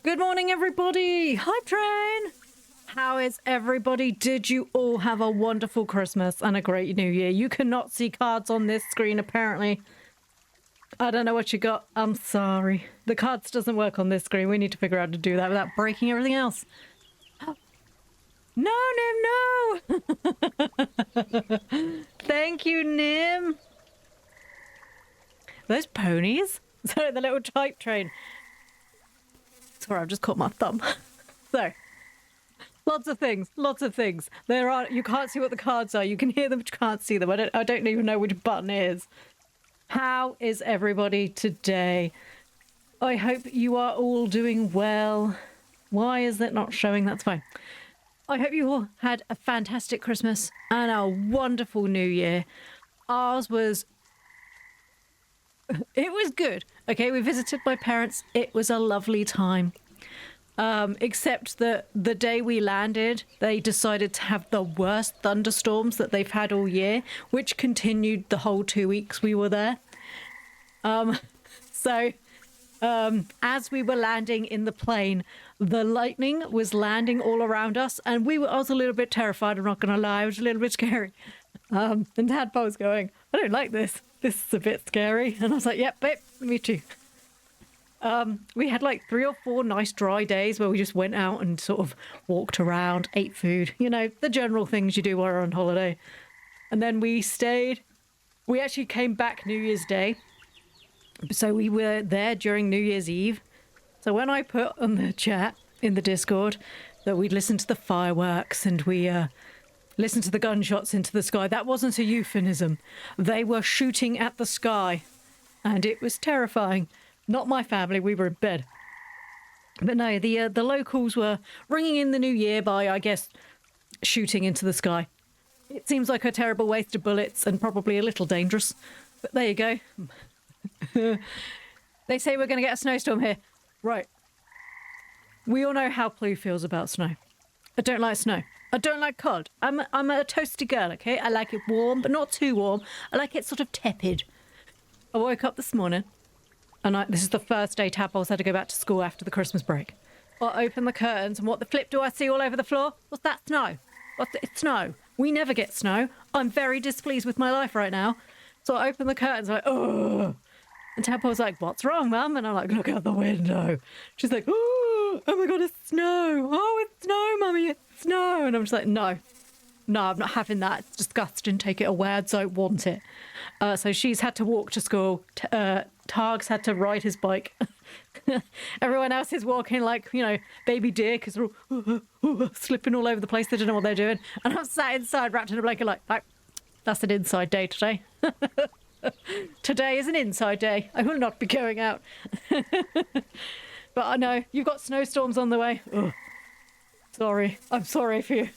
Good morning, everybody. Hi, Train. How is everybody? Did you all have a wonderful Christmas and a great New Year? You cannot see cards on this screen, apparently. I don't know what you got. I'm sorry. The cards doesn't work on this screen. We need to figure out how to do that without breaking everything else. No, Nim, no! Thank you, Nim. Those ponies? Sorry, the little type train. Sorry, I've just caught my thumb. So, lots of things. There are, you can't see what the cards are. You can hear them, but you can't see them. I don't even know which button it is. How is everybody today? I hope you are all doing well. Why is it not showing? That's fine. I hope you all had a fantastic Christmas and a wonderful New Year. Ours was... It was good. Okay, we visited my parents. It was a lovely time. Except that the day we landed, they decided to have the worst thunderstorms that they've had all year, which continued the whole 2 weeks we were there. As we were landing in the plane, the lightning was landing all around us, and I was a little bit terrified, I'm not going to lie. It was a little bit scary. And Tadpole was going, I don't like this. This is a bit scary. And I was like, yep, babe, me too. We had like 3 or 4 nice dry days where we just went out and sort of walked around, ate food, you know, the general things you do while you're on holiday. And then we stayed. We actually came back New Year's Day. So we were there during New Year's Eve. So when I put on the chat in the Discord that we'd listened to the fireworks and we listened to the gunshots into the sky, that wasn't a euphemism. They were shooting at the sky, and it was terrifying. Not my family, we were in bed. But no, the locals were ringing in the new year by, I guess, shooting into the sky. It seems like a terrible waste of bullets and probably a little dangerous. But there you go. They say we're going to get a snowstorm here. Right. We all know how Ploo feels about snow. I don't like snow. I don't like cold. I'm a toasty girl, okay? I like it warm, but not too warm. I like it sort of tepid. I woke up this morning, and this is the first day Tadpole's had to go back to school after the Christmas break. I open the curtains, and what the flip do I see all over the floor? What's that? Snow. It's snow. We never get snow. I'm very displeased with my life right now. So I open the curtains, I'm like, oh. And Tadpole's like, what's wrong, Mum? And I'm like, look out the window. She's like, oh my God, it's snow. Oh, it's snow, Mummy, it's snow. And I'm just like, no, I'm not having that. It's disgusting. Take it away. I don't want it. So she's had to walk to school. Targ's had to ride his bike. Everyone else is walking like, you know, baby deer because they're all slipping all over the place. They don't know what they're doing. And I'm sat inside wrapped in a blanket like, that's an inside day today. Today is an inside day. I will not be going out. But I know you've got snowstorms on the way. Ugh. Sorry. I'm sorry for you.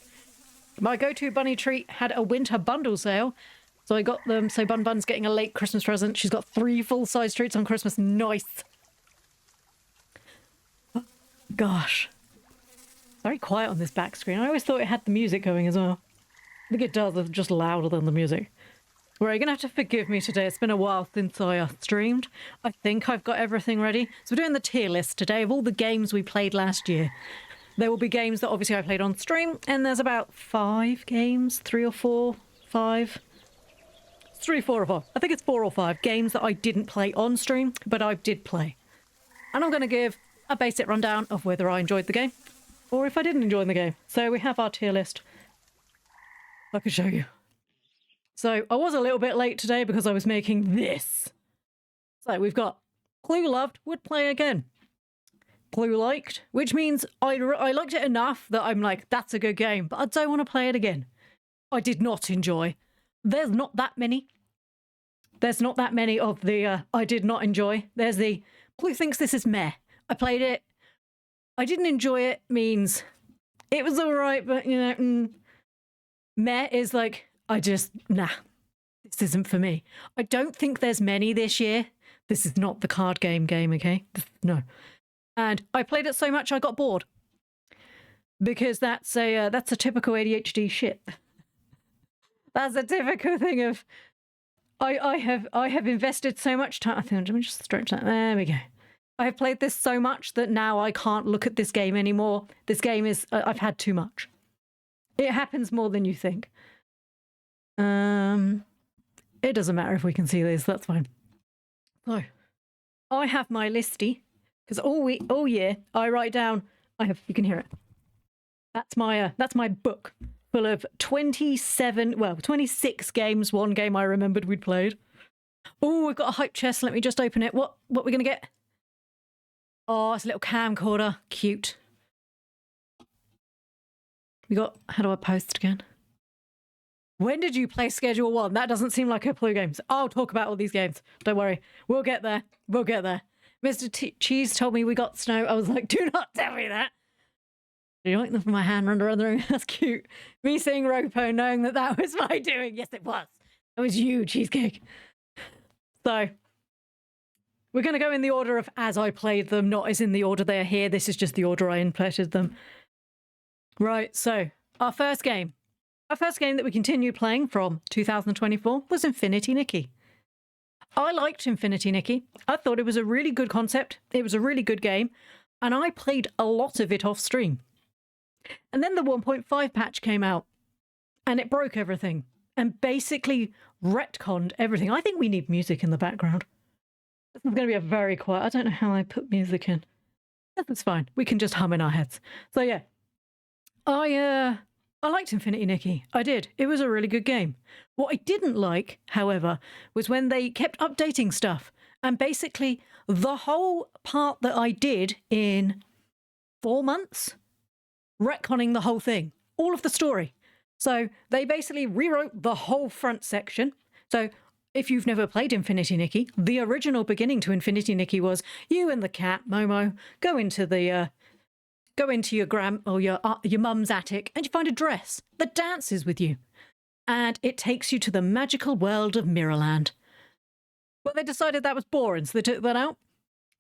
My go-to bunny treat had a winter bundle sale. So I got them. So Bun Bun's getting a late Christmas present. She's got 3 full-size treats on Christmas. Nice. Oh, gosh. Very quiet on this back screen. I always thought it had the music going as well. I think it does. It's just louder than the music. Well, you're going to have to forgive me today. It's been a while since I streamed. I think I've got everything ready. So we're doing the tier list today of all the games we played last year. There will be games that obviously I played on stream, and there's about 5 games, 3 or 4, 5. It's 3, 4 or 5. I think it's 4 or 5 games that I didn't play on stream, but I did play. And I'm going to give a basic rundown of whether I enjoyed the game or if I didn't enjoy the game. So we have our tier list. I can show you. So I was a little bit late today because I was making this. So we've got Ploo loved, would play again. Ploo liked, which means I liked it enough that I'm like, that's a good game, but I don't want to play it again. I did not enjoy. There's not that many. There's not that many of the I did not enjoy. There's the Ploo thinks this is meh. I played it. I didn't enjoy it means it was all right, but you know, meh is like, nah, this isn't for me. I don't think there's many this year. This is not the card game, okay? No. And I played it so much I got bored. Because that's a typical ADHD shit. That's a typical thing of I have invested so much time. I think, let me just stretch that. There we go. I have played this so much that now I can't look at this game anymore. This game is, I've had too much. It happens more than you think. It doesn't matter if we can see this, that's fine. So, I have my listy, because all year I write down, you can hear it. That's my book full of 26 games. One game I remembered we'd played. Oh, we've got a hype chest. Let me just open it. What are we going to get? Oh, it's a little camcorder. Cute. We got, how do I post again? When did you play Schedule 1? That doesn't seem like a Ploo game. I'll talk about all these games. Don't worry. We'll get there. We'll get there. Mr. Cheese told me we got snow. I was like, do not tell me that. You like them from my hand under the room? That's cute. Me seeing Ropo, knowing that was my doing. Yes, it was. It was you, Cheesecake. So, we're going to go in the order of as I played them, not as in the order they are here. This is just the order I inputted them. Right, so, our first game that we continued playing from 2024 was Infinity Nikki. I liked Infinity Nikki. I thought it was a really good concept. It was a really good game. And I played a lot of it off stream. And then the 1.5 patch came out. And it broke everything. And basically retconned everything. I think we need music in the background. This is going to be a very quiet... I don't know how I put music in. That's fine. We can just hum in our heads. So yeah. I liked Infinity Nikki. I did. It was a really good game. What I didn't like, however, was when they kept updating stuff. And basically, the whole part that I did in 4 months, retconning the whole thing. All of the story. So they basically rewrote the whole front section. So if you've never played Infinity Nikki, the original beginning to Infinity Nikki was you and the cat, Momo, go into your mum's attic and you find a dress that dances with you. And it takes you to the magical world of Mirrorland. But they decided that was boring, so they took that out.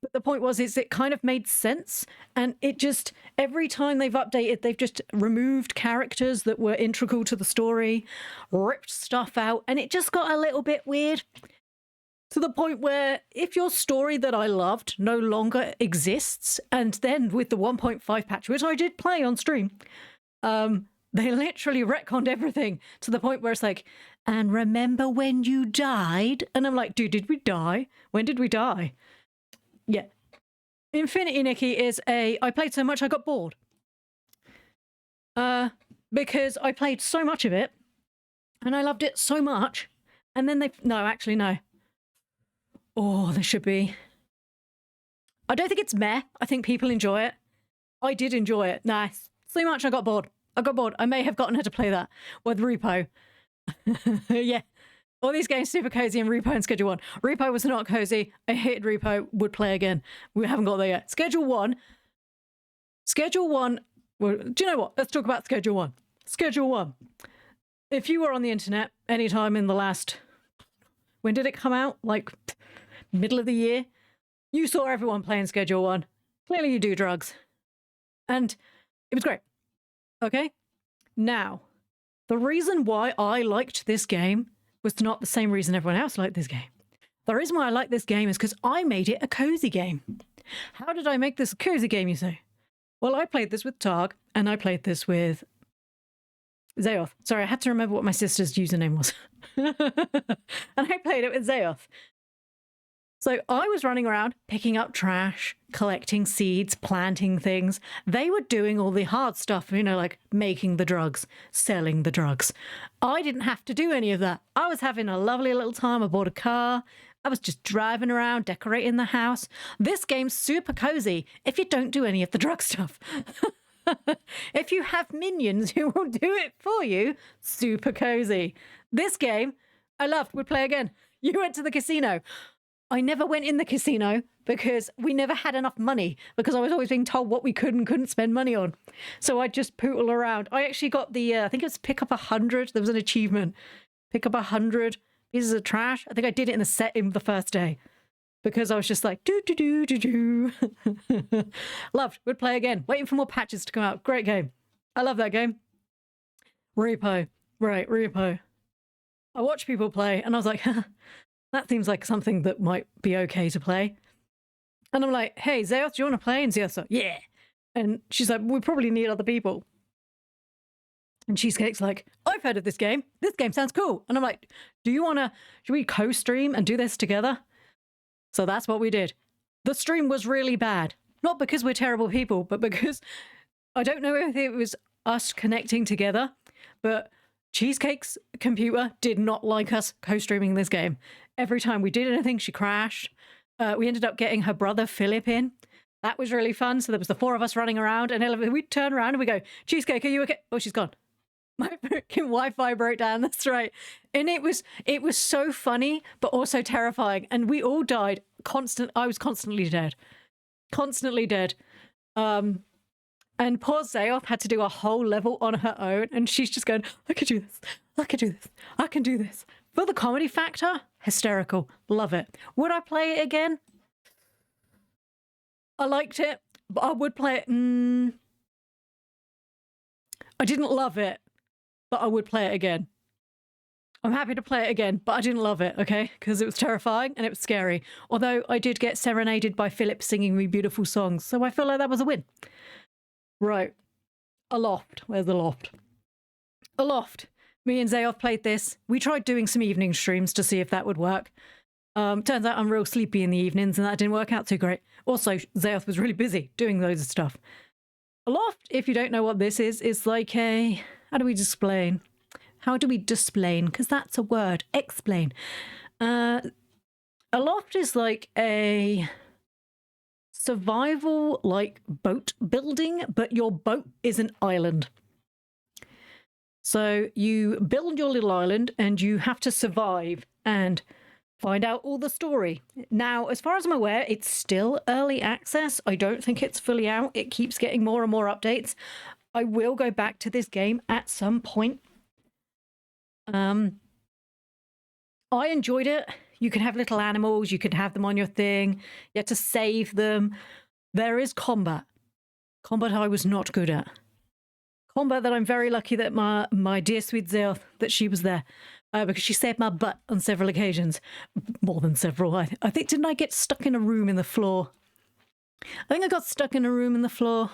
But the point was, it kind of made sense. And it just, every time they've updated, they've just removed characters that were integral to the story, ripped stuff out, and it just got a little bit weird. To the point where if your story that I loved no longer exists, and then with the 1.5 patch, which I did play on stream, they literally retconned everything to the point where it's like, and remember when you died? And I'm like, dude, did we die? When did we die? Yeah. Infinity Nikki is I played so much I got bored. Because I played so much of it, and I loved it so much, and then no. Oh, there should be. I don't think it's meh. I think people enjoy it. I did enjoy it. Nice. So much I got bored. I may have gotten her to play that with Repo. Yeah. All these games super cozy and Repo and Schedule 1. Repo was not cozy. I hated Repo. Would play again. We haven't got there yet. Schedule 1. Well, do you know what? Let's talk about Schedule 1. Schedule 1. If you were on the internet anytime in the last... When did it come out? Like... middle of the year, you saw everyone playing Schedule 1. Clearly you do drugs. And it was great. Okay? Now, the reason why I liked this game was not the same reason everyone else liked this game. The reason why I like this game is because I made it a cozy game. How did I make this a cozy game, you say? Well, I played this with Targ, and I played this with Zayoth. Sorry, I had to remember what my sister's username was. And I played it with Zayoth. So I was running around, picking up trash, collecting seeds, planting things. They were doing all the hard stuff, like making the drugs, selling the drugs. I didn't have to do any of that. I was having a lovely little time. I bought a car. I was just driving around, decorating the house. This game's super cozy if you don't do any of the drug stuff. If you have minions who will do it for you, super cozy. This game, I loved. Would play again. You went to the casino. I never went in the casino because we never had enough money, because I was always being told what we could and couldn't spend money on. So I just pootle around. I actually got the, I think it was pick up 100. There was an achievement. Pick up 100 pieces of trash. I think I did it in the first day because I was just like, do. Loved. Would play again. Waiting for more patches to come out. Great game. I love that game. Repo. Right, Repo. I watch people play and I was like, that seems like something that might be okay to play. And I'm like, hey, Zeoth, do you want to play? And Zeoth's like, yeah. And she's like, we probably need other people. And Cheesecake's like, I've heard of this game. This game sounds cool. And I'm like, should we co-stream and do this together? So that's what we did. The stream was really bad. Not because we're terrible people, but because I don't know if it was us connecting together, but Cheesecake's computer did not like us co-streaming this game. Every time we did anything, she crashed. We ended up getting her brother Philip in. That was really fun. So there was the 4 of us running around, and we'd turn around and we go, Cheesecake, are you okay? Oh, she's gone. My freaking Wi-Fi broke down. That's right. And it was so funny, but also terrifying. And we all died. I was constantly dead. Constantly dead. And poor Zeoth had to do a whole level on her own. And she's just going, I could do this. I could do this. I can do this. For the comedy factor, hysterical. Love it. Would I play it again? I liked it, but I would play it. I didn't love it, but I would play it again. I'm happy to play it again, but I didn't love it, okay? Because it was terrifying and it was scary. Although I did get serenaded by Philip singing me beautiful songs, so I feel like that was a win. Right. Aloft. Where's the loft? Aloft. Me and Zeoth played this. We tried doing some evening streams to see if that would work. Turns out I'm real sleepy in the evenings, and that didn't work out too great. Also, Zeoth was really busy doing loads of stuff. Aloft, if you don't know what this is like a... How do we explain? How do we displain? Because that's a word. Explain. Aloft is like a survival, like, boat building, but your boat is an island. So you build your little island and you have to survive and find out all the story. Now, as far as I'm aware, it's still early access. I don't think it's fully out. It keeps getting more and more updates. I will go back to this game at some point. I enjoyed it. You can have little animals. You can have them on your thing. You have to save them. There is combat. Combat I was not good at. Combat that I'm very lucky that my dear sweet Zeoth, that she was there. Because she saved my butt on several occasions. More than several. I think, didn't I get stuck in a room in the floor? I think I got stuck in a room in the floor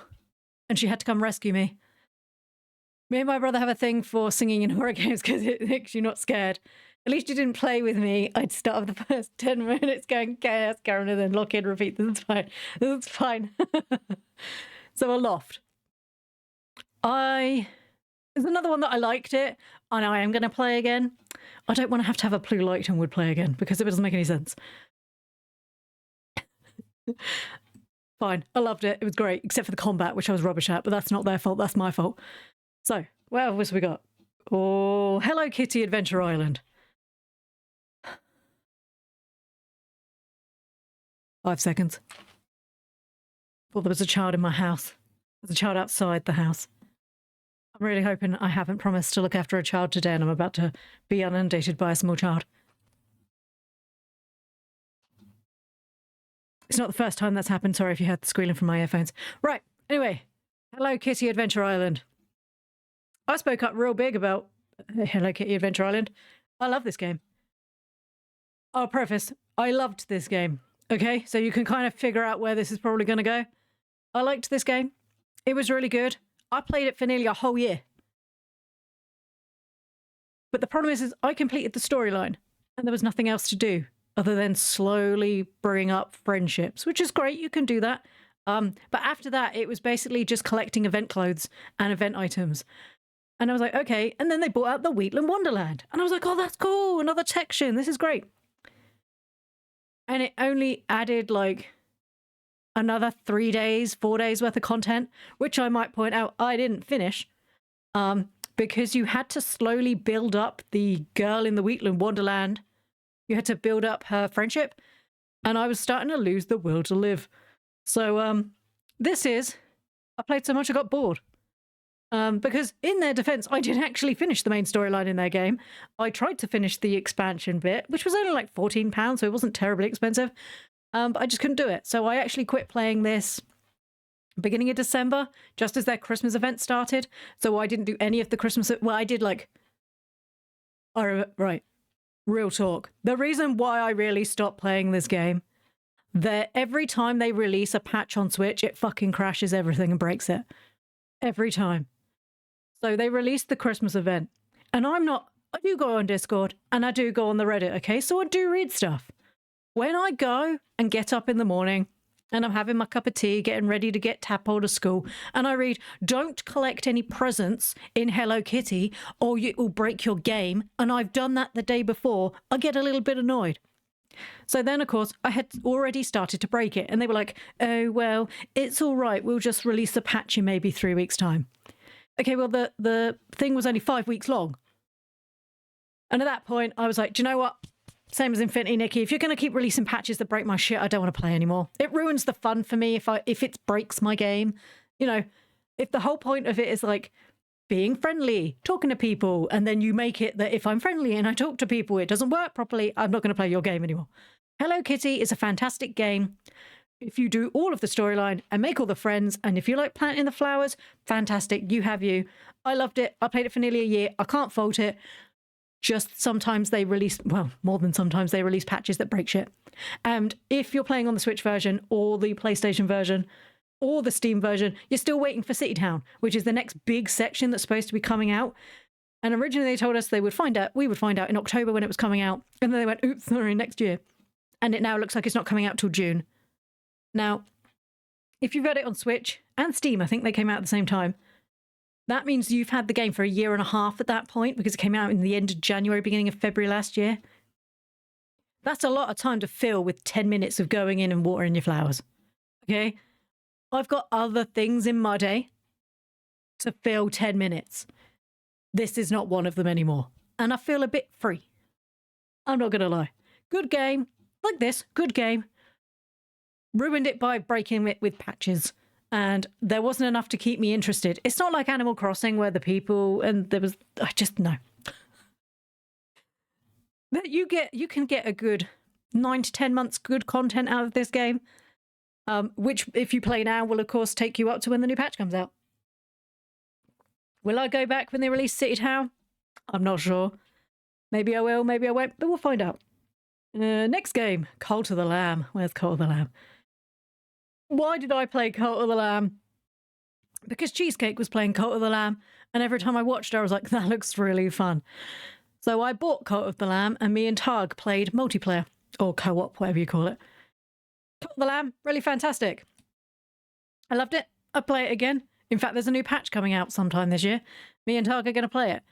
and she had to come rescue me. Me and my brother have a thing for singing in horror games because it makes you not scared. At least you didn't play with me. I'd start off the first 10 minutes going, chaos, Karen, and then lock in, repeat. This is fine. This is fine. So Aloft. There's another one that I liked it. I know I am going to play again. I don't want to have a Ploo liked and would play again because it doesn't make any sense. Fine. I loved it. It was great, except for the combat, which I was rubbish at, but that's not their fault. That's my fault. So, what else we got? Oh, Hello Kitty Adventure Island. 5 seconds. Thought there was a child in my house. There's a child outside the house. I'm really hoping I haven't promised to look after a child today and I'm about to be inundated by a small child. It's not the first time that's happened. Sorry if you heard the squealing from my earphones. Right. Anyway, Hello Kitty Adventure Island. I spoke up real big about Hello Kitty Adventure Island. I love this game. I'll preface, I loved this game. Okay, so you can kind of figure out where this is probably going to go. I liked this game. It was really good. I played it for nearly a whole year. But the problem is I completed the storyline and there was nothing else to do other than slowly bring up friendships, which is great. You can do that. But after that, it was basically just collecting event clothes and event items. And I was like, okay. And then they brought out the Wheatland Wonderland. And I was like, oh, that's cool. Another section. This is great. And it only added like another 3 days, 4 days worth of content, which I might point out I didn't finish because you had to slowly build up the girl in the Wheatland Wonderland. You had to build up her friendship. And I was starting to lose the will to live. So I played so much I got bored. Because in their defense, I did actually finish the main storyline in their game. I tried to finish the expansion bit, which was only like £14, so it wasn't terribly expensive. But I just couldn't do it. So I actually quit playing this beginning of December, just as their Christmas event started. So I didn't do any of the Christmas... Well, I did like... Right. Real talk. The reason why I really stopped playing this game, Every time they release a patch on Switch, it fucking crashes everything and breaks it. Every time. So they released the Christmas event. And I do go on Discord and I do go on the Reddit, okay? So I do read stuff. When I go and get up in the morning and I'm having my cup of tea, getting ready to get Tadpole to school, and I read, don't collect any presents in Hello Kitty or it will break your game, and I've done that the day before, I get a little bit annoyed. So then, of course, I had already started to break it, and they were like, oh, well, it's all right. We'll just release a patch in maybe 3 weeks' time. Okay, well, the thing was only 5 weeks long. And at that point, I was like, do you know what? Same as Infinity Nikki. If you're going to keep releasing patches that break my shit, I don't want to play anymore. It ruins the fun for me if it breaks my game. You know, if the whole point of it is like being friendly, talking to people, and then you make it that if I'm friendly and I talk to people, it doesn't work properly, I'm not going to play your game anymore. Hello Kitty is a fantastic game. If you do all of the storyline and make all the friends, and if you like planting the flowers, fantastic, you have you. I loved it. I played it for nearly a year. I can't fault it. Just sometimes they release, well, more than sometimes they release patches that break shit. And if you're playing on the Switch version or the PlayStation version or the Steam version, you're still waiting for City Town, which is the next big section that's supposed to be coming out. And originally they told us we would find out in October when it was coming out. And then they went, oops, sorry, next year. And it now looks like it's not coming out till June. Now, if you've got it on Switch and Steam, I think they came out at the same time. That means you've had the game for a year and a half at that point, because it came out in the end of January, beginning of February last year. That's a lot of time to fill with 10 minutes of going in and watering your flowers. Okay? I've got other things in my day to fill 10 minutes. This is not one of them anymore. And I feel a bit free. I'm not going to lie. Good game. Like this. Good game. Ruined it by breaking it with patches. And there wasn't enough to keep me interested. It's not like Animal Crossing where the people and there was, I just no. But you can get a good 9 to 10 months good content out of this game, which if you play now will of course take you up to when the new patch comes out. Will I go back when they release City Town? I'm not sure. Maybe I will, maybe I won't, but we'll find out. Next game, Cult of the Lamb. Where's Cult of the Lamb? Why did I play Cult of the Lamb? Because Cheesecake was playing Cult of the Lamb, and every time I watched her, I was like, that looks really fun. So I bought Cult of the Lamb, and me and Tug played multiplayer, or co-op, whatever you call it. Cult of the Lamb, really fantastic. I loved it. I'd play it again. In fact, there's a new patch coming out sometime this year. Me and Tug are going to play it.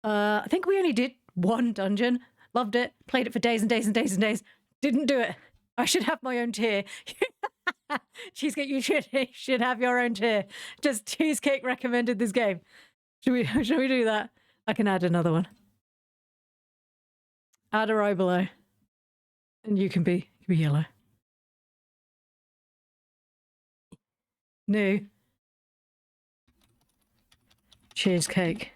I think we only did one dungeon. Loved it. Played it for days and days and days and days. Didn't do it. I should have my own tier. Cheesecake, you should have your own tier. Just Cheesecake recommended this game. Should we do that? I can add another one. Add a row below. And you can be yellow. New. Cheesecake.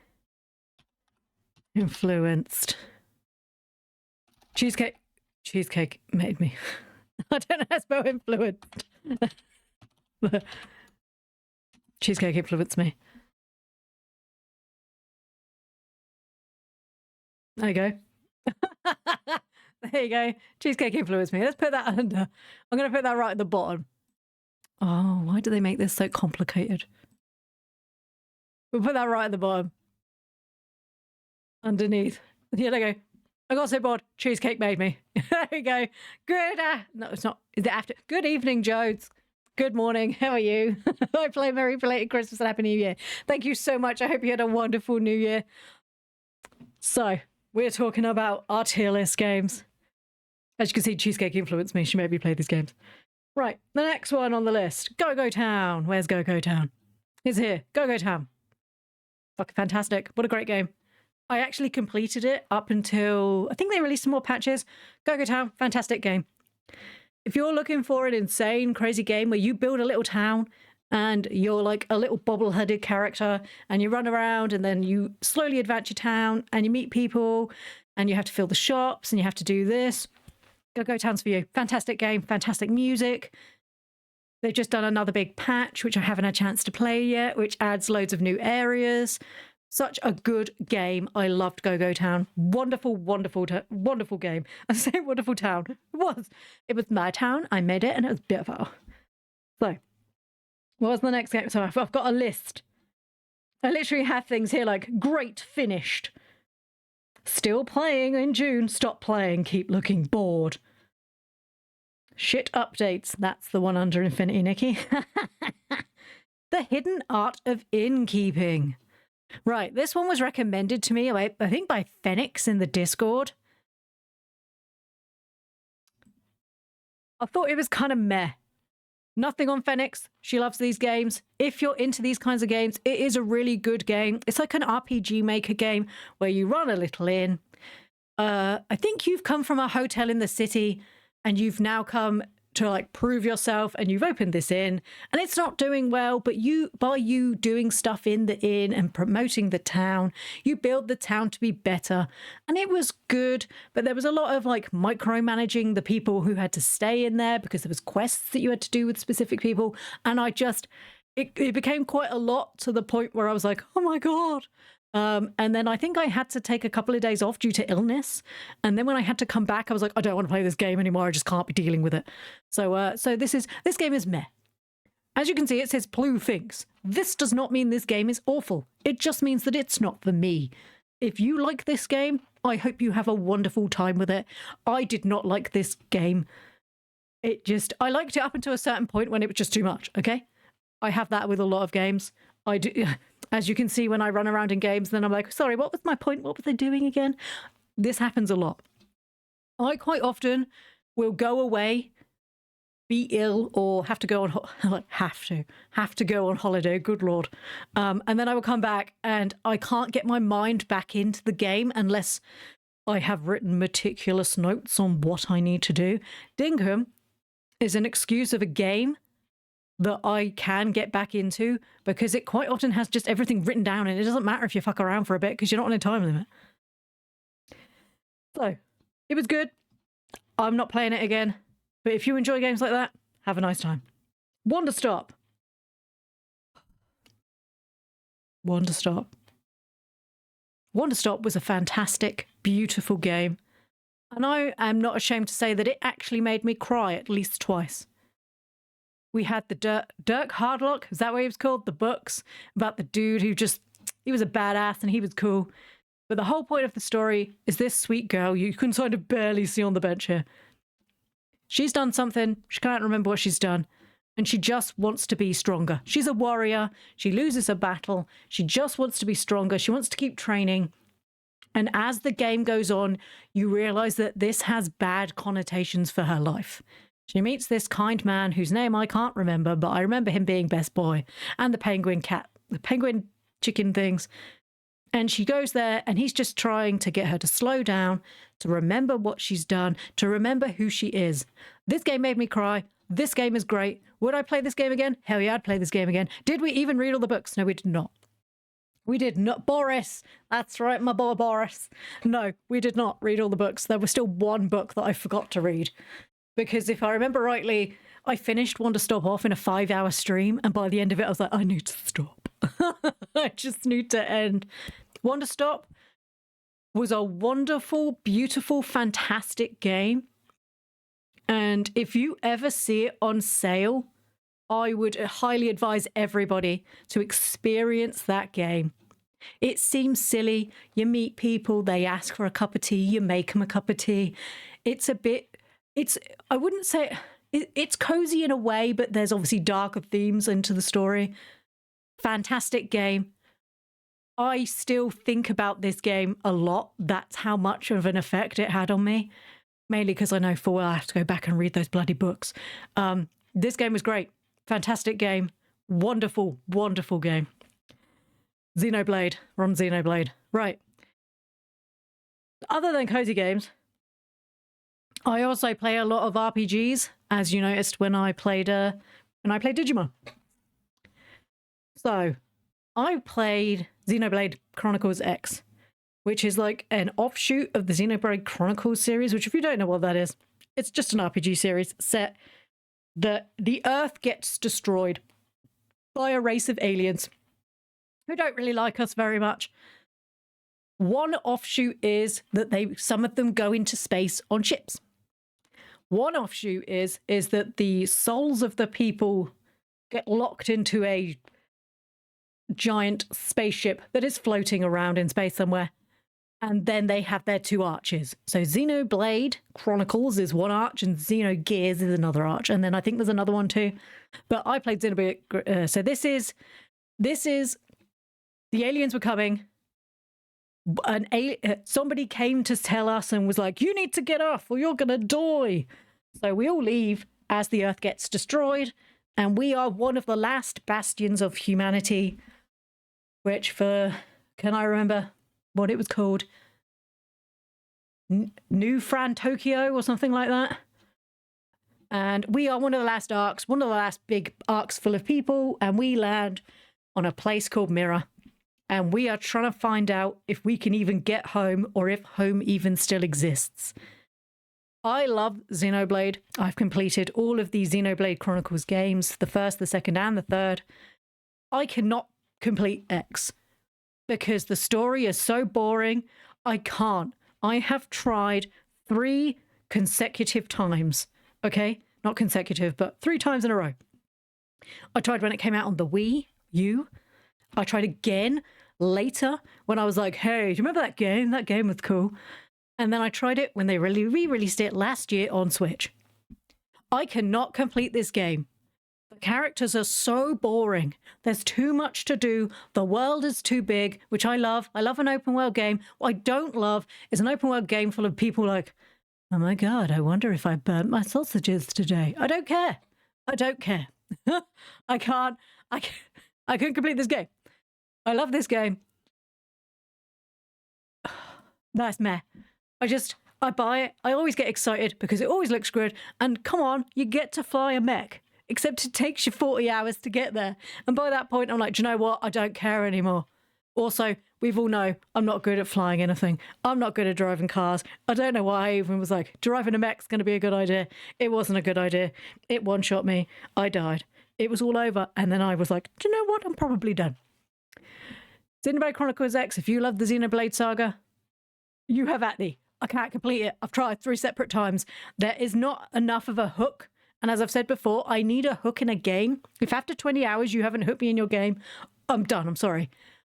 Influenced. Cheesecake made me. I don't know how to spell influenced. Cheesecake influenced me. There you go. There you go. Cheesecake influenced me. Let's put that under. I'm going to put that right at the bottom. Oh, why do they make this so complicated? We'll put that right at the bottom. Underneath. Here they go. I got so bored. Cheesecake made me. There we go. Good. No, it's not. Is it after? Good evening, Jodes. Good morning. How are you? I play Merry Belated Christmas and Happy New Year. Thank you so much. I hope you had a wonderful New Year. So, we're talking about our tier list games. As you can see, Cheesecake influenced me. She made me play these games. Right. The next one on the list. Go-Go Town. Where's Go-Go Town? It's here. Go-Go Town. Fucking fantastic. What a great game. I actually completed it up until, I think they released some more patches. Go-Go Town, fantastic game. If you're looking for an insane, crazy game where you build a little town and you're like a little bobble-headed character and you run around and then you slowly advance your town and you meet people and you have to fill the shops and you have to do this, Go-Go Town's for you. Fantastic game, fantastic music. They've just done another big patch, which I haven't had a chance to play yet, which adds loads of new areas. Such a good game. I loved Go-Go Town. Wonderful, wonderful game. I say wonderful town. It was my town. I made it and it was beautiful. So, what was the next game? So I've got a list. I literally have things here like great, finished. Still playing in June. Stop playing. Keep looking bored. Shit updates. That's the one under Infinity, Nikki. The Hidden Art of Innkeeping. Right, this one was recommended to me, I think by Phoenix in the Discord. I thought it was kind of meh. Nothing on Phoenix. She loves these games. If you're into these kinds of games, it is a really good game. It's like an RPG Maker game where you run a little inn. I think you've come from a hotel in the city and you've now come to like prove yourself, and you've opened this inn and it's not doing well, but by you doing stuff in the inn and promoting the town, you build the town to be better. And it was good, but there was a lot of like micromanaging the people who had to stay in there because there was quests that you had to do with specific people. And it became quite a lot, to the point where I was like, oh my God. And then I think I had to take a couple of days off due to illness. And then when I had to come back, I was like, I don't want to play this game anymore. I just can't be dealing with it. So this game is meh. As you can see, it says Ploo thinks. This does not mean this game is awful. It just means that it's not for me. If you like this game, I hope you have a wonderful time with it. I did not like this game. I liked it up until a certain point when it was just too much, okay? I have that with a lot of games. I do. As you can see, when I run around in games, then I'm like, sorry, what was my point? What was I doing again? This happens a lot. I quite often will go away, be ill, or have to go on have to go on holiday. Good Lord. And then I will come back and I can't get my mind back into the game unless I have written meticulous notes on what I need to do. Dingham is an excuse of a game that I can get back into, because it quite often has just everything written down, and it doesn't matter if you fuck around for a bit because you're not on a time limit. So, it was good. I'm not playing it again, but if you enjoy games like that, have a nice time. Wonderstop. Wonderstop was a fantastic, beautiful game, and I am not ashamed to say that it actually made me cry at least twice. We had the Dirk Hardlock, is that what he was called? The books about the dude who he was a badass and he was cool. But the whole point of the story is this sweet girl you can sort of barely see on the bench here. She's done something, she can't remember what she's done, and she just wants to be stronger. She's a warrior, she loses a battle, she just wants to be stronger, she wants to keep training. And as the game goes on, you realize that this has bad connotations for her life. She meets this kind man whose name I can't remember, but I remember him being best boy, and the penguin chicken things. And she goes there and he's just trying to get her to slow down, to remember what she's done, to remember who she is. This game made me cry. This game is great. Would I play this game again? Hell yeah, I'd play this game again. Did we even read all the books? No, we did not. We did not. Boris. That's right, my boy Boris. No, we did not read all the books. There was still one book that I forgot to read. Because if I remember rightly, I finished Wonderstop off in a 5-hour stream, and by the end of it, I was like, I need to stop. I just need to end. Wonderstop was a wonderful, beautiful, fantastic game. And if you ever see it on sale, I would highly advise everybody to experience that game. It seems silly. You meet people, they ask for a cup of tea, you make them a cup of tea. I wouldn't say it's cozy in a way, but there's obviously darker themes into the story. Fantastic game. I still think about this game a lot. That's how much of an effect it had on me. Mainly because I know full well I have to go back and read those bloody books. This game was great. Fantastic game. Wonderful, wonderful game. Xenoblade. We're on Xenoblade. Right. Other than cozy games, I also play a lot of RPGs, as you noticed when I played Digimon. So, I played Xenoblade Chronicles X, which is like an offshoot of the Xenoblade Chronicles series, which if you don't know what that is, it's just an RPG series set that the Earth gets destroyed by a race of aliens who don't really like us very much. One offshoot is that some of them go into space on ships. One offshoot is that the souls of the people get locked into a giant spaceship that is floating around in space somewhere. And then they have their two arches. So Xenoblade Chronicles is one arch and Xenogears is another arch. And then I think there's another one too. But I played Xenoblade. So this is the aliens were coming. Somebody came to tell us and was like, you need to get off or you're going to die. So we all leave as the Earth gets destroyed. And we are one of the last bastions of humanity, which can I remember what it was called? New Fran Tokyo or something like that. And we are one of the last arcs, one of the last big arcs full of people. And we land on a place called Mirror. And we are trying to find out if we can even get home or if home even still exists. I love Xenoblade. I've completed all of the Xenoblade Chronicles games, the first, the second, and the third. I cannot complete X because the story is so boring. I can't. I have tried 3 consecutive times. Okay? Not consecutive, but 3 times in a row. I tried when it came out on the Wii U. I tried again later when I was like, hey, do you remember that game? That game was cool. And then I tried it when they re-released it last year on Switch. I cannot complete this game. The characters are so boring. There's too much to do. The world is too big, which I love. I love an open world game. What I don't love is an open world game full of people like, oh my God, I wonder if I burnt my sausages today. I don't care. I don't care. I couldn't complete this game. I love this game. That's meh. I buy it. I always get excited because it always looks good. And come on, you get to fly a mech. Except it takes you 40 hours to get there. And by that point, I'm like, do you know what? I don't care anymore. Also, we've all know I'm not good at flying anything. I'm not good at driving cars. I don't know why I even was like, driving a mech's going to be a good idea. It wasn't a good idea. It one-shot me. I died. It was all over. And then I was like, do you know what? I'm probably done. Xenoblade Chronicles X, if you love the Xenoblade saga, you have at thee. I can't complete it. I've tried 3 separate times. There is not enough of a hook. And as I've said before, I need a hook in a game. If after 20 hours you haven't hooked me in your game, I'm done. I'm sorry.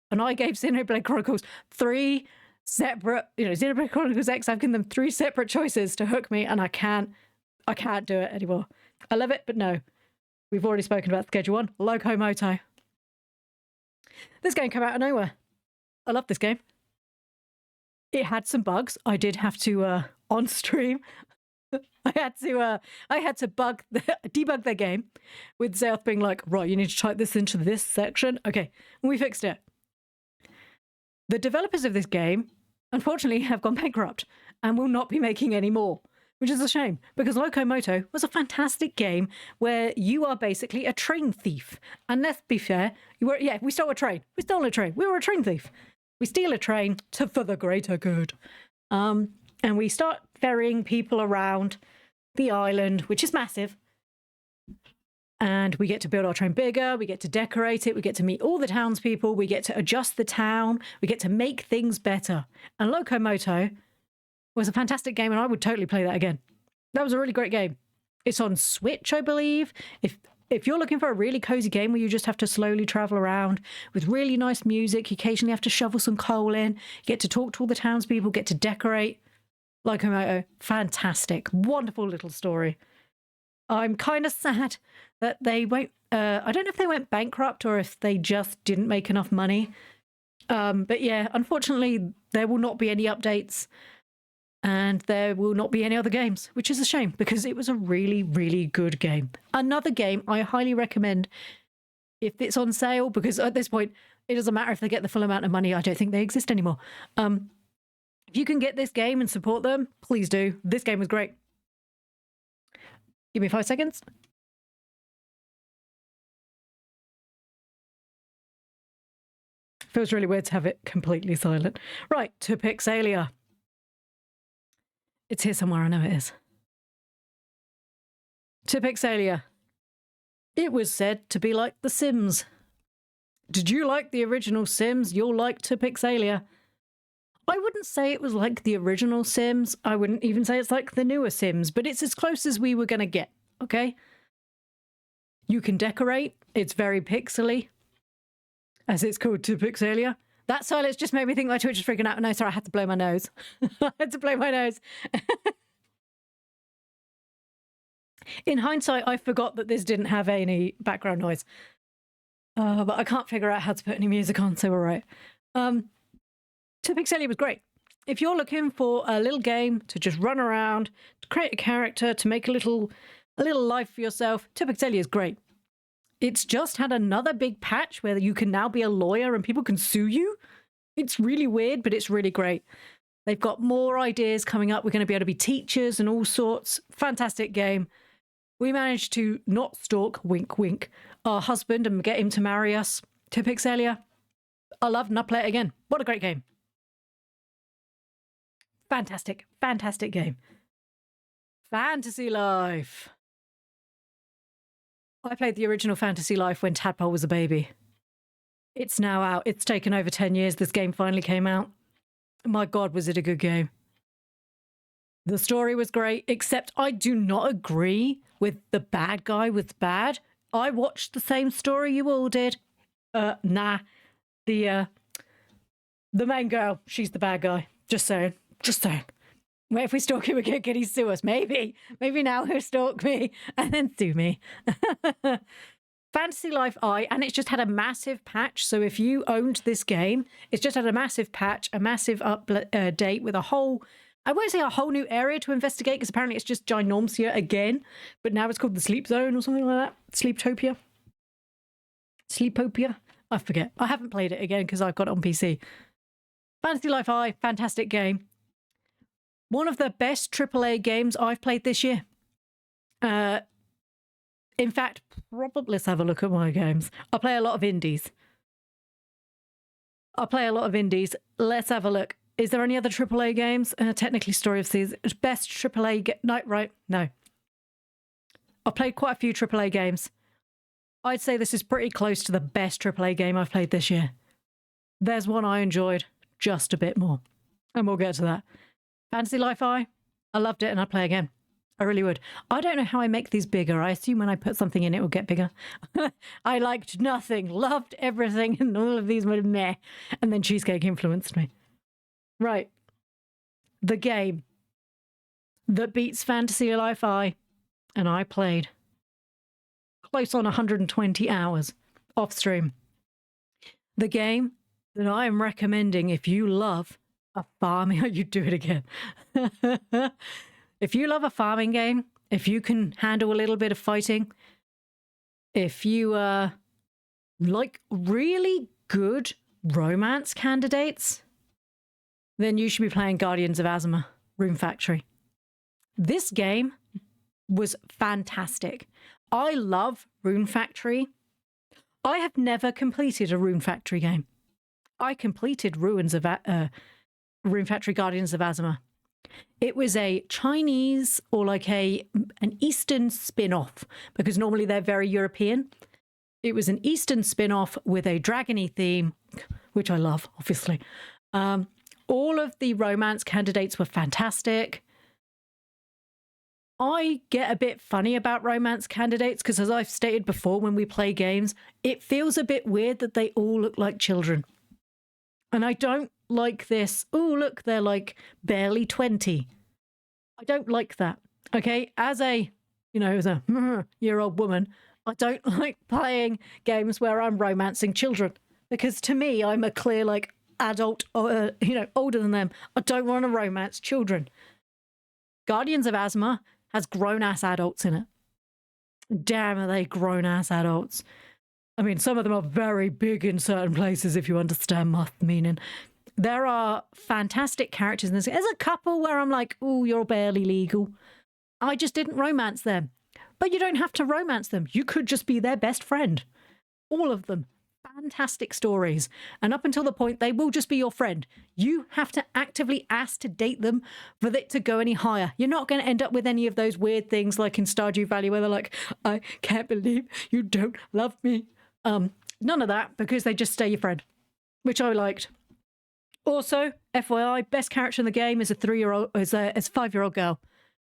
And I gave Xenoblade Chronicles 3 separate, Xenoblade Chronicles X, I've given them 3 separate choices to hook me, and I can't do it anymore. I love it, but no. We've already spoken about Schedule 1, Locomoto. This game came out of nowhere. I love this game. It had some bugs. I did have to, on stream, I had to debug their game with Zelth being like, right, you need to type this into this section. Okay, and we fixed it. The developers of this game, unfortunately, have gone bankrupt and will not be making any more, which is a shame because Locomoto was a fantastic game where you are basically a train thief. And let's be fair, we stole a train. We stole a train. We were a train thief. We steal a train for the greater good. And we start ferrying people around the island, which is massive. And we get to build our train bigger. We get to decorate it. We get to meet all the townspeople. We get to adjust the town. We get to make things better. And Locomoto was a fantastic game, and I would totally play that again. That was a really great game. It's on Switch, I believe. If you're looking for a really cozy game where you just have to slowly travel around with really nice music, you occasionally have to shovel some coal in, you get to talk to all the townspeople, get to decorate. Locomoto, fantastic, wonderful little story. I'm kind of sad that they won't, I don't know if they went bankrupt or if they just didn't make enough money. But yeah, unfortunately, there will not be any updates. And there will not be any other games, which is a shame because it was a really, really good game. Another game I highly recommend if it's on sale, because at this point, it doesn't matter if they get the full amount of money. I don't think they exist anymore. If you can get this game and support them, please do. This game was great. Give me 5 seconds. Feels really weird to have it completely silent. Right, to Pixelia. It's here somewhere, I know it is. To Pixelia. It was said to be like The Sims. Did you like the original Sims? You'll like To Pixelia. I wouldn't say it was like the original Sims. I wouldn't even say it's like the newer Sims, but it's as close as we were going to get, okay? You can decorate. It's very pixely, as it's called, To Pixelia. That silence just made me think my Twitch is freaking out. No, sorry, I had to blow my nose. I had to blow my nose. In hindsight, I forgot that this didn't have any background noise. But I can't figure out how to put any music on, so we're right. To Pixelia was great. If you're looking for a little game to just run around, to create a character, to make a little life for yourself, To Pixelia is great. It's just had another big patch where you can now be a lawyer and people can sue you. It's really weird, but it's really great. They've got more ideas coming up. We're going to be able to be teachers and all sorts. Fantastic game. We managed to not stalk, wink, wink, our husband and get him to marry us. To Pixelia. I loved and I'll play it again. What a great game. Fantastic, fantastic game. Fantasy Life. I played the original Fantasy Life when Tadpole was a baby. It's now out. It's taken over 10 years. This game finally came out. My God, was it a good game. The story was great, except I do not agree with the bad guy was bad. I watched the same story you all did. Nah. The main girl, she's the bad guy. Just saying. Just saying. What if we stalk him again? Can he sue us? Maybe. Maybe now he'll stalk me and then sue me. Fantasy Life I, and it's just had a massive patch. So if you owned this game, it's just had a massive patch, a massive update with a whole, I won't say a whole new area to investigate because apparently it's just Ginormsia again. But now it's called the Sleep Zone or something like that. Sleeptopia. Sleepopia. I forget. I haven't played it again because I've got it on PC. Fantasy Life I, fantastic game. One of the best AAA games I've played this year. In fact, probably let's have a look at my games. I play a lot of indies. Let's have a look. Is there any other AAA games? Technically, Story of Seas. Best AAA no, right? No. I've played quite a few AAA games. I'd say this is pretty close to the best AAA game I've played this year. There's one I enjoyed just a bit more. And we'll get to that. Fantasy Life I loved it and I'd play again. I really would. I don't know how I make these bigger. I assume when I put something in it will get bigger. I liked nothing, loved everything, and all of these were meh. And then Cheesecake influenced me. Right. The game that beats Fantasy Life I, and I played close on 120 hours off stream. The game that I am recommending if you love a farming, you do it again. If you love a farming game, if you can handle a little bit of fighting, if you like really good romance candidates, then you should be playing Guardians of Azima, Rune Factory. This game was fantastic. I love Rune Factory. I have never completed a Rune Factory game. I completed Rune Factory Guardians of Azima. It was a Chinese or like an Eastern spin-off because normally they're very European. It was an Eastern spin-off with a dragony theme, which I love, obviously. All of the romance candidates were fantastic. I get a bit funny about romance candidates because, as I've stated before, when we play games, it feels a bit weird that they all look like children. And I don't like this. Oh, look, they're like barely 20. I don't like that. Okay, as a year-old woman, I don't like playing games where I'm romancing children because to me, I'm a clear like adult, older than them. I don't want to romance children. Guardians of Azima has grown-ass adults in it. Damn, are they grown-ass adults. I mean, some of them are very big in certain places, if you understand my meaning. There are fantastic characters in this. There's a couple where I'm like, oh, you're barely legal. I just didn't romance them. But you don't have to romance them. You could just be their best friend. All of them. Fantastic stories. And up until the point, they will just be your friend. You have to actively ask to date them for it to go any higher. You're not going to end up with any of those weird things like in Stardew Valley where they're like, I can't believe you don't love me. None of that, because they just stay your friend, which I liked. Also, FYI, best character in the game is a 5-year-old girl.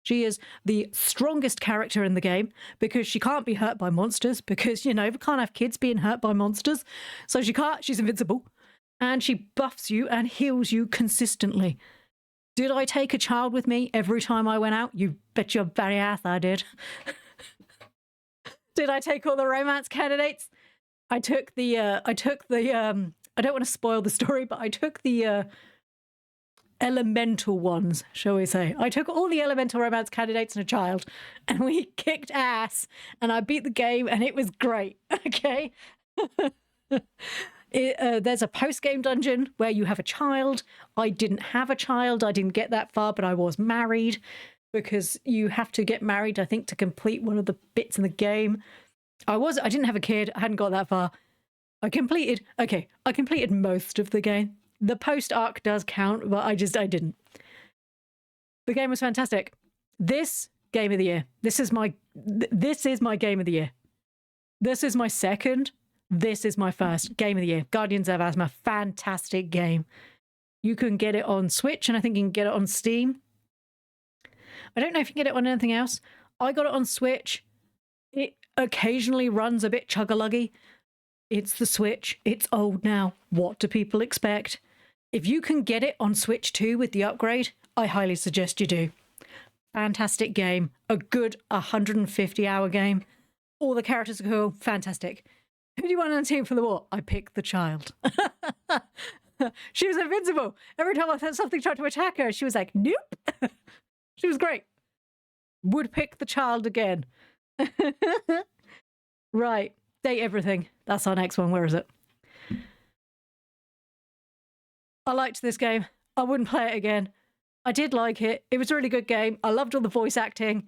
She is the strongest character in the game because she can't be hurt by monsters because, you know, we can't have kids being hurt by monsters. So she's invincible. And she buffs you and heals you consistently. Did I take a child with me every time I went out? You bet your very ass I did. Did I take all the romance candidates? I took the I don't want to spoil the story, but I took the elemental ones, shall we say. I took all the elemental romance candidates and a child, and we kicked ass, and I beat the game, and it was great. Okay. There's a post-game dungeon where you have a child. I didn't have a child. I didn't get that far, but I was married because you have to get married, I think, to complete one of the bits in the game. I didn't have a kid. I hadn't got that far. I completed most of the game. The post-arc does count, but I didn't. The game was fantastic. This game of the year. This is my game of the year. This is my second. This is my first game of the year. Guardians of Asthma, fantastic game. You can get it on Switch, and I think you can get it on Steam. I don't know if you can get it on anything else. I got it on Switch. It occasionally runs a bit chug-a-luggy. It's the Switch. It's old now. What do people expect? If you can get it on Switch 2 with the upgrade, I highly suggest you do. Fantastic game. A good 150-hour game. All the characters are cool. Fantastic. Who do you want on the team for the war? I picked the child. She was invincible. Every time I thought something tried to attack her, she was like, nope. She was great. Would pick the child again. Right. Date everything. That's our next one. Where is it? I liked this game. I wouldn't play it again. I did like it. It was a really good game. I loved all the voice acting.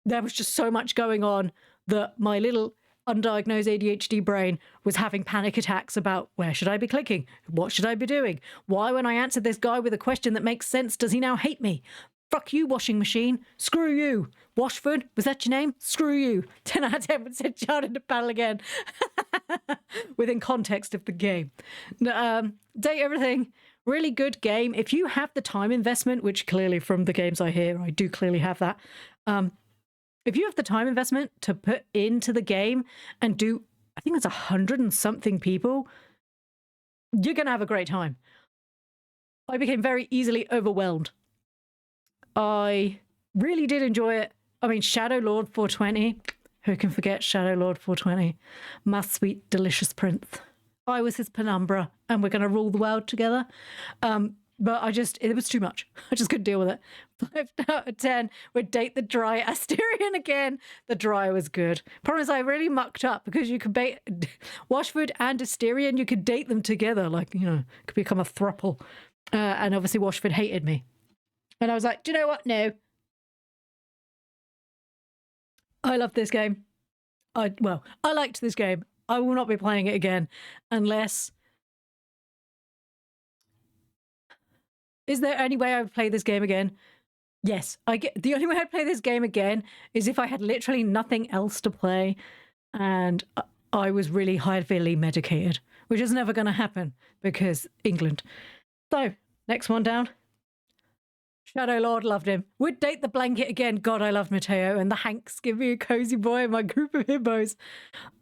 There was just so much going on that my little undiagnosed ADHD brain was having panic attacks about where should I be clicking? What should I be doing? Why, when I answered this guy with a question that makes sense, does he now hate me? Fuck you, washing machine. Screw you. Washford, was that your name? Screw you. 10 out of 10 would send child into battle again. Within context of the game. Date everything. Really good game. If you have the time investment, which clearly from the games I hear, I do clearly have that. If you have the time investment to put into the game and do, I think it's 100 and something people, you're going to have a great time. I became very easily overwhelmed. I really did enjoy it. I mean, Shadow Lord 420. Who can forget Shadow Lord 420? My sweet, delicious prince. I was his penumbra, and we're going to rule the world together. But it was too much. I just couldn't deal with it. 5 out of 10 would date the dry Asterion again. The dry was good. Problem is I really mucked up because you could bait Washford and Asterion. You could date them together. Like, you know, could become a throuple. And obviously Washford hated me. And I was like, do you know what? No. I love this game. I liked this game. I will not be playing it again unless... Is there any way I would play this game again? Yes. The only way I'd play this game again is if I had literally nothing else to play and I was really heavily medicated, which is never going to happen because England. So, next one down. Shadow Lord, loved him. Would date the blanket again. God, I love Mateo. And the Hanks, give me a cozy boy in my group of hippos.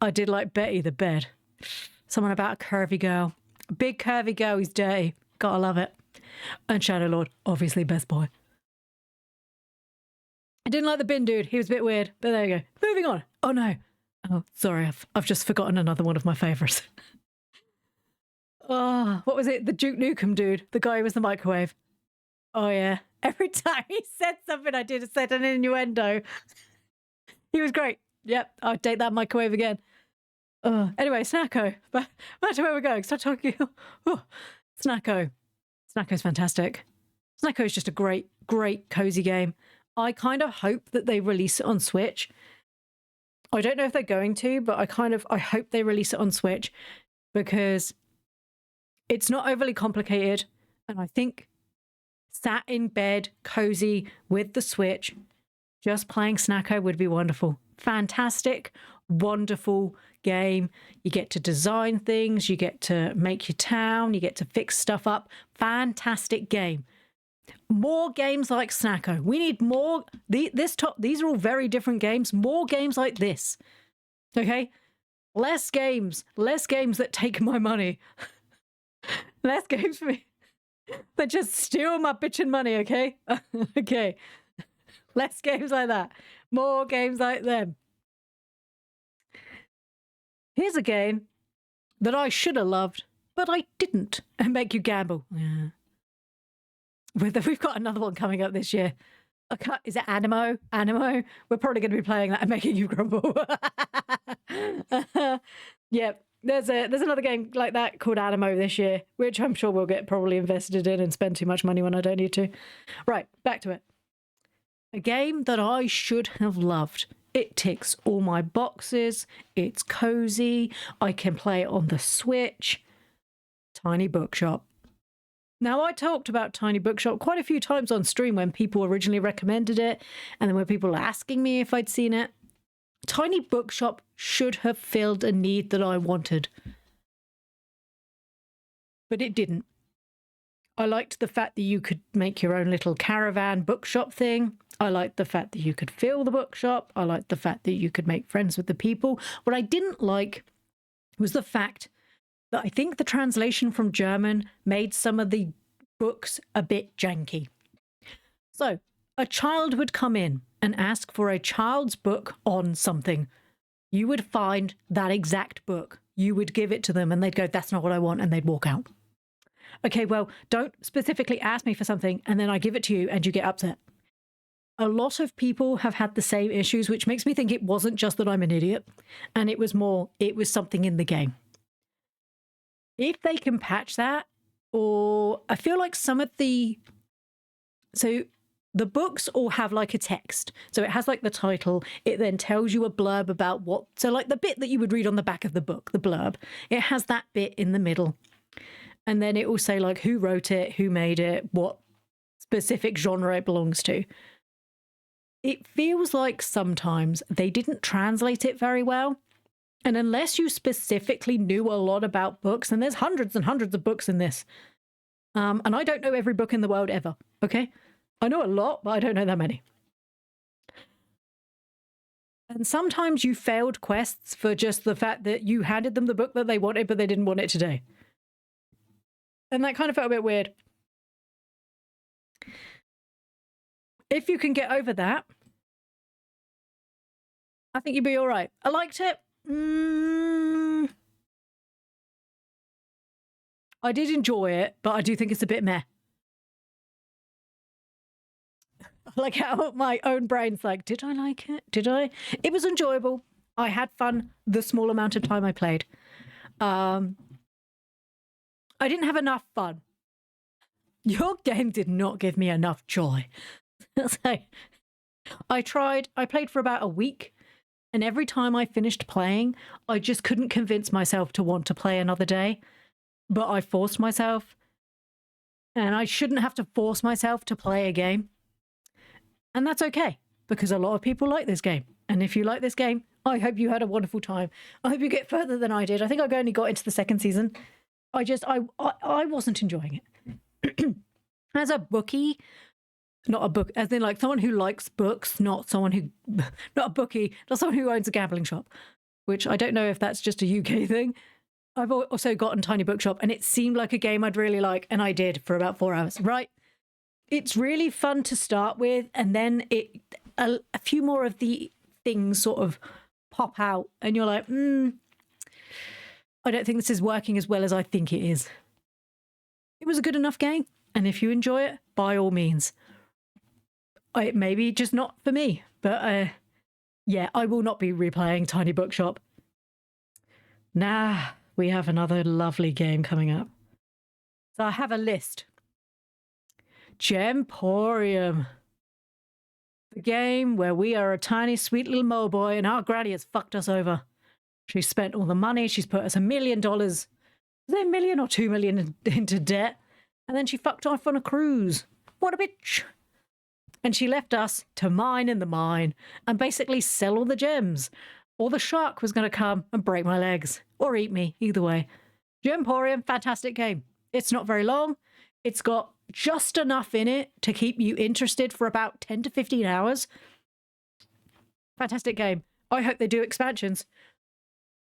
I did like Betty the bed. Someone about a curvy girl. A big curvy girl who's dirty. Gotta love it. And Shadow Lord, obviously best boy. I didn't like the bin dude. He was a bit weird, but there you go. Moving on. Oh no. Oh, sorry. I've just forgotten another one of my favourites. Oh, what was it? The Duke Nukem dude. The guy who was the microwave. Oh yeah. Every time he said something, I did set an innuendo. He was great. Yep, I'd date that microwave again. Anyway, Snacko. Back to where we're going. Start talking. Snacko. Snacko's fantastic. Snacko is just a great, great cozy game. I kind of hope that they release it on Switch. I don't know if they're going to, but I hope they release it on Switch because it's not overly complicated. And I think sat in bed, cozy with the Switch, just playing Snacko would be wonderful. Fantastic. wonderful game. You get to design things, you get to make your town, you get to fix stuff up. Fantastic game. More games like Snacko. We need more. These are all very different games. More games like this. Okay? Less games that take my money. Less games for me that just steal my bitchin' money, okay? Okay. Less games like that. More games like them. Here's a game that I should have loved, but I didn't, and make you gamble. Yeah. We've got another one coming up this year. Is it Animo? Animo? We're probably going to be playing that and making you grumble. Yeah, there's another game like that called Animo this year, which I'm sure we'll get probably invested in and spend too much money when I don't need to. Right, back to it. A game that I should have loved. It ticks all my boxes. It's cozy. I can play it on the Switch. Tiny Bookshop. Now, I talked about Tiny Bookshop quite a few times on stream when people originally recommended it, and then when people were asking me if I'd seen it. Tiny Bookshop should have filled a need that I wanted. But it didn't. I liked the fact that you could make your own little caravan bookshop thing. I liked the fact that you could fill the bookshop. I liked the fact that you could make friends with the people. What I didn't like was the fact that I think the translation from German made some of the books a bit janky. So, a child would come in and ask for a child's book on something. You would find that exact book. You would give it to them and they'd go, "That's not what I want," and they'd walk out. Okay, well, don't specifically ask me for something and then I give it to you and you get upset. A lot of people have had the same issues, which makes me think it wasn't just that I'm an idiot, and it was something in the game. If they can patch that, or I feel like so the books all have like a text. So it has like the title. It then tells you a blurb about so like the bit that you would read on the back of the book, the blurb, it has that bit in the middle. And then it will say like who wrote it, who made it, what specific genre it belongs to. It feels like sometimes they didn't translate it very well. And unless you specifically knew a lot about books, and there's hundreds and hundreds of books in this, and I don't know every book in the world ever, okay? I know a lot, but I don't know that many. And sometimes you failed quests for just the fact that you handed them the book that they wanted, but they didn't want it today. And that kind of felt a bit weird. If you can get over that, I think you'd be all right. I liked it. I did enjoy it, but I do think it's a bit meh. Like how my own brain's like, did I like it? Did I? It was enjoyable. I had fun the small amount of time I played. I didn't have enough fun. Your game did not give me enough joy. So, I played for about a week, and every time I finished playing, I just couldn't convince myself to want to play another day. But I forced myself, and I shouldn't have to force myself to play a game. And that's okay, because a lot of people like this game. And if you like this game, I hope you had a wonderful time. I hope you get further than I did. I think I only got into the second season. I wasn't enjoying it. As a bookie, not a book, as in like someone who likes books, not a bookie, not someone who owns a gambling shop, which I don't know if that's just a UK thing. I've also gotten Tiny Bookshop, and it seemed like a game I'd really like, and I did for about 4 hours, right? It's really fun to start with, and then a few more of the things sort of pop out, and you're like, I don't think this is working as well as I think it is. It was a good enough game, and if you enjoy it, by all means. It may be just not for me, but yeah, I will not be replaying Tiny Bookshop. Nah, we have another lovely game coming up. So I have a list. Gemporium. The game where we are a tiny, sweet little mole boy and our granny has fucked us over. She's spent all the money. She's put us $1 million. Was it $1 million or $2 million into debt? And then she fucked off on a cruise. What a bitch. And she left us to mine in the mine and basically sell all the gems. or the shark was going to come and break my legs or eat me, either way. Gemporium, fantastic game. It's not very long. It's got just enough in it to keep you interested for about 10 to 15 hours. Fantastic game. I hope they do expansions.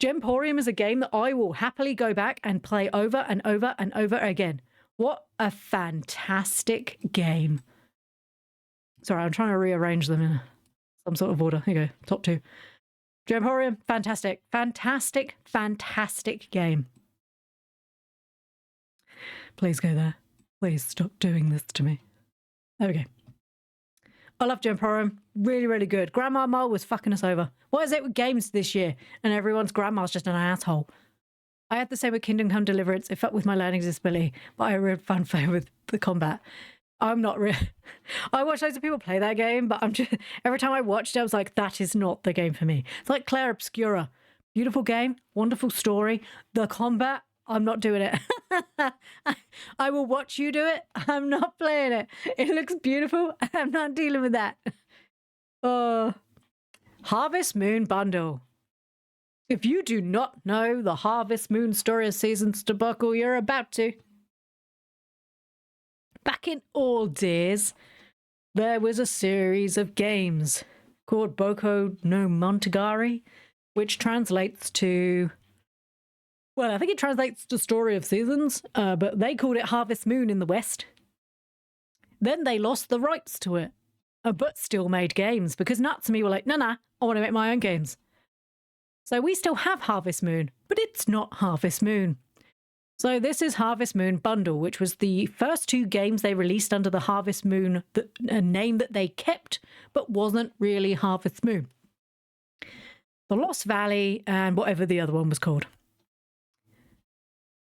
Gemporium is a game that I will happily go back and play over and over and over again. What a fantastic game. Sorry, I'm trying to rearrange them in some sort of order. Here you go, top two. Gemporium, fantastic, fantastic, fantastic game. Please go there. Please stop doing this to me. There we go. I love Gemporium. Really, really good. Grandma Mole was fucking us over. What is it with games this year? And everyone's grandma's just an asshole. I had the same with Kingdom Come Deliverance. It fucked with my learning disability, but I had a real fun play with the combat. I'm not real. I watched loads of people play that game, but I'm just every time I watched it, I was like, that is not the game for me. It's like Claire Obscura. Beautiful game, wonderful story. The combat, I'm not doing it. I will watch you do it. I'm not playing it. It looks beautiful. I'm not dealing with that. Harvest Moon Bundle. If you do not know the Harvest Moon Story of Seasons debacle, you're about to. Back in old days, there was a series of games called Boko no Montagari, which translates to... Well, I think it translates to Story of Seasons, but they called it Harvest Moon in the West. Then they lost the rights to it, but still made games because Natsumi were like, nah, I want to make my own games. So we still have Harvest Moon, but it's not Harvest Moon. So this is Harvest Moon Bundle, which was the first two games they released under the Harvest Moon, a name that they kept, but wasn't really Harvest Moon. The Lost Valley and whatever the other one was called.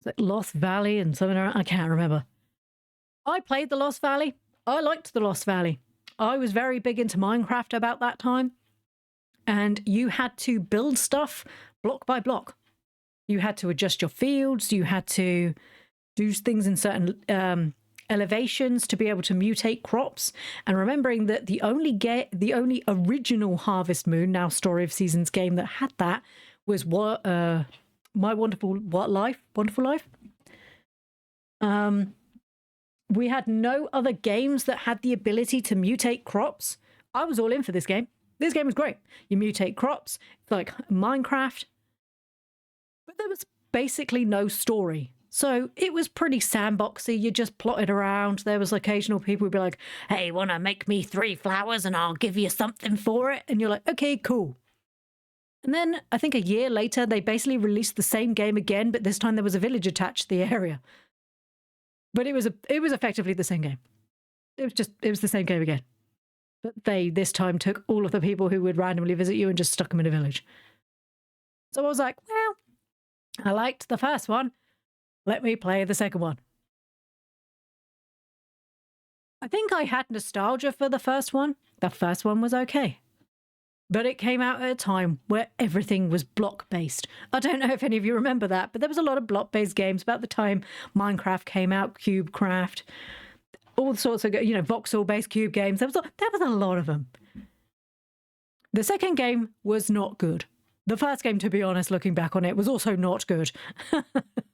Is it Lost Valley and something around? I can't remember. I played the Lost Valley. I liked the Lost Valley. I was very big into Minecraft about that time. And you had to build stuff block by block. You had to adjust your fields. You had to do things in certain elevations to be able to mutate crops. And remembering that the only original Harvest Moon, now Story of Seasons game that had that was My Wonderful Life. We had no other games that had the ability to mutate crops. I was all in for this game. This game was great. You mutate crops, like Minecraft. But there was basically no story. So it was pretty sandboxy. You just plotted around. There was occasional people who'd be like, hey, want to make me 3 flowers and I'll give you something for it? And you're like, okay, cool. And then I think a year later, they basically released the same game again, but this time there was a village attached to the area. But it was effectively the same game. It was the same game again. But they, this time, took all of the people who would randomly visit you and just stuck them in a village. So I was like, well, I liked the first one. Let me play the second one. I think I had nostalgia for the first one. The first one was okay. But it came out at a time where everything was block-based. I don't know if any of you remember that, but there was a lot of block-based games about the time Minecraft came out, CubeCraft, all sorts of, voxel-based cube games. There was a lot of them. The second game was not good. The first game, to be honest, looking back on it, was also not good.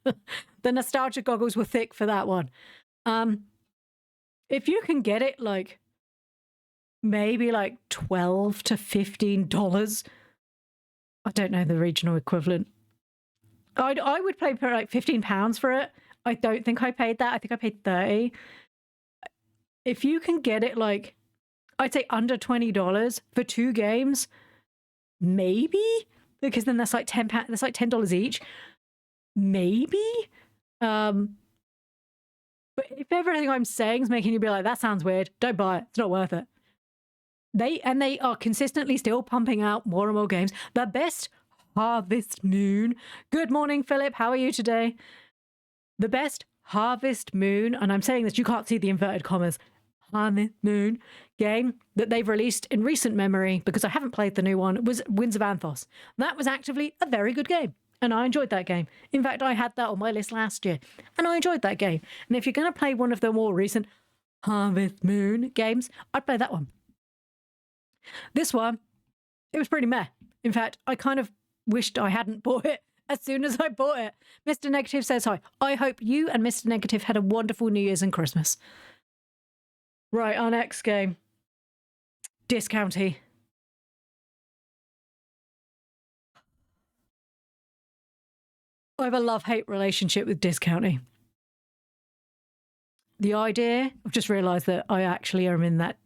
The nostalgia goggles were thick for that one. If you can get it, maybe $12 to $15. I don't know the regional equivalent. I would pay for £15 for it. I don't think I paid that. I think I paid $30. If you can get it I'd say under $20 for 2 games, maybe, because then that's £10. That's $10 each. Maybe. But if everything I'm saying is making you be like, that sounds weird, don't buy it. It's not worth it. They are consistently still pumping out more and more games. The best Harvest Moon. Good morning, Philip. How are you today? The best Harvest Moon, and I'm saying this, you can't see the inverted commas, Harvest Moon game that they've released in recent memory, because I haven't played the new one, was Winds of Anthos. That was actively a very good game, and I enjoyed that game. In fact, I had that on my list last year, and I enjoyed that game. And if you're going to play one of the more recent Harvest Moon games, I'd play that one. This one, it was pretty meh. In fact, I kind of wished I hadn't bought it as soon as I bought it. Mr. Negative says hi. I hope you and Mr. Negative had a wonderful New Year's and Christmas. Right, our next game. Discounty. I have a love-hate relationship with Discounty. The idea, I've just realised that I actually am in that.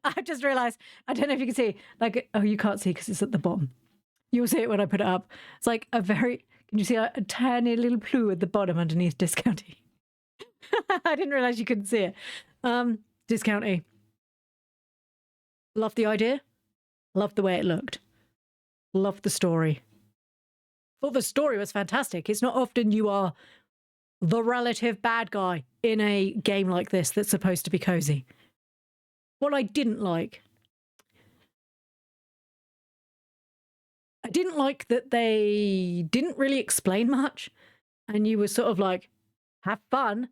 I just realised, I don't know if you can see, like, oh, you can't see because it's at the bottom. You'll see it when I put it up. It's like a very, can you see a tiny little Ploo at the bottom underneath Discounty? I didn't realise you couldn't see it. Discounty. Love the idea. Love the way it looked. Love the story. Thought the story was fantastic. It's not often you are the relative bad guy in a game like this that's supposed to be cozy. What I didn't like, I didn't like that they didn't really explain much and you were sort of like, have fun.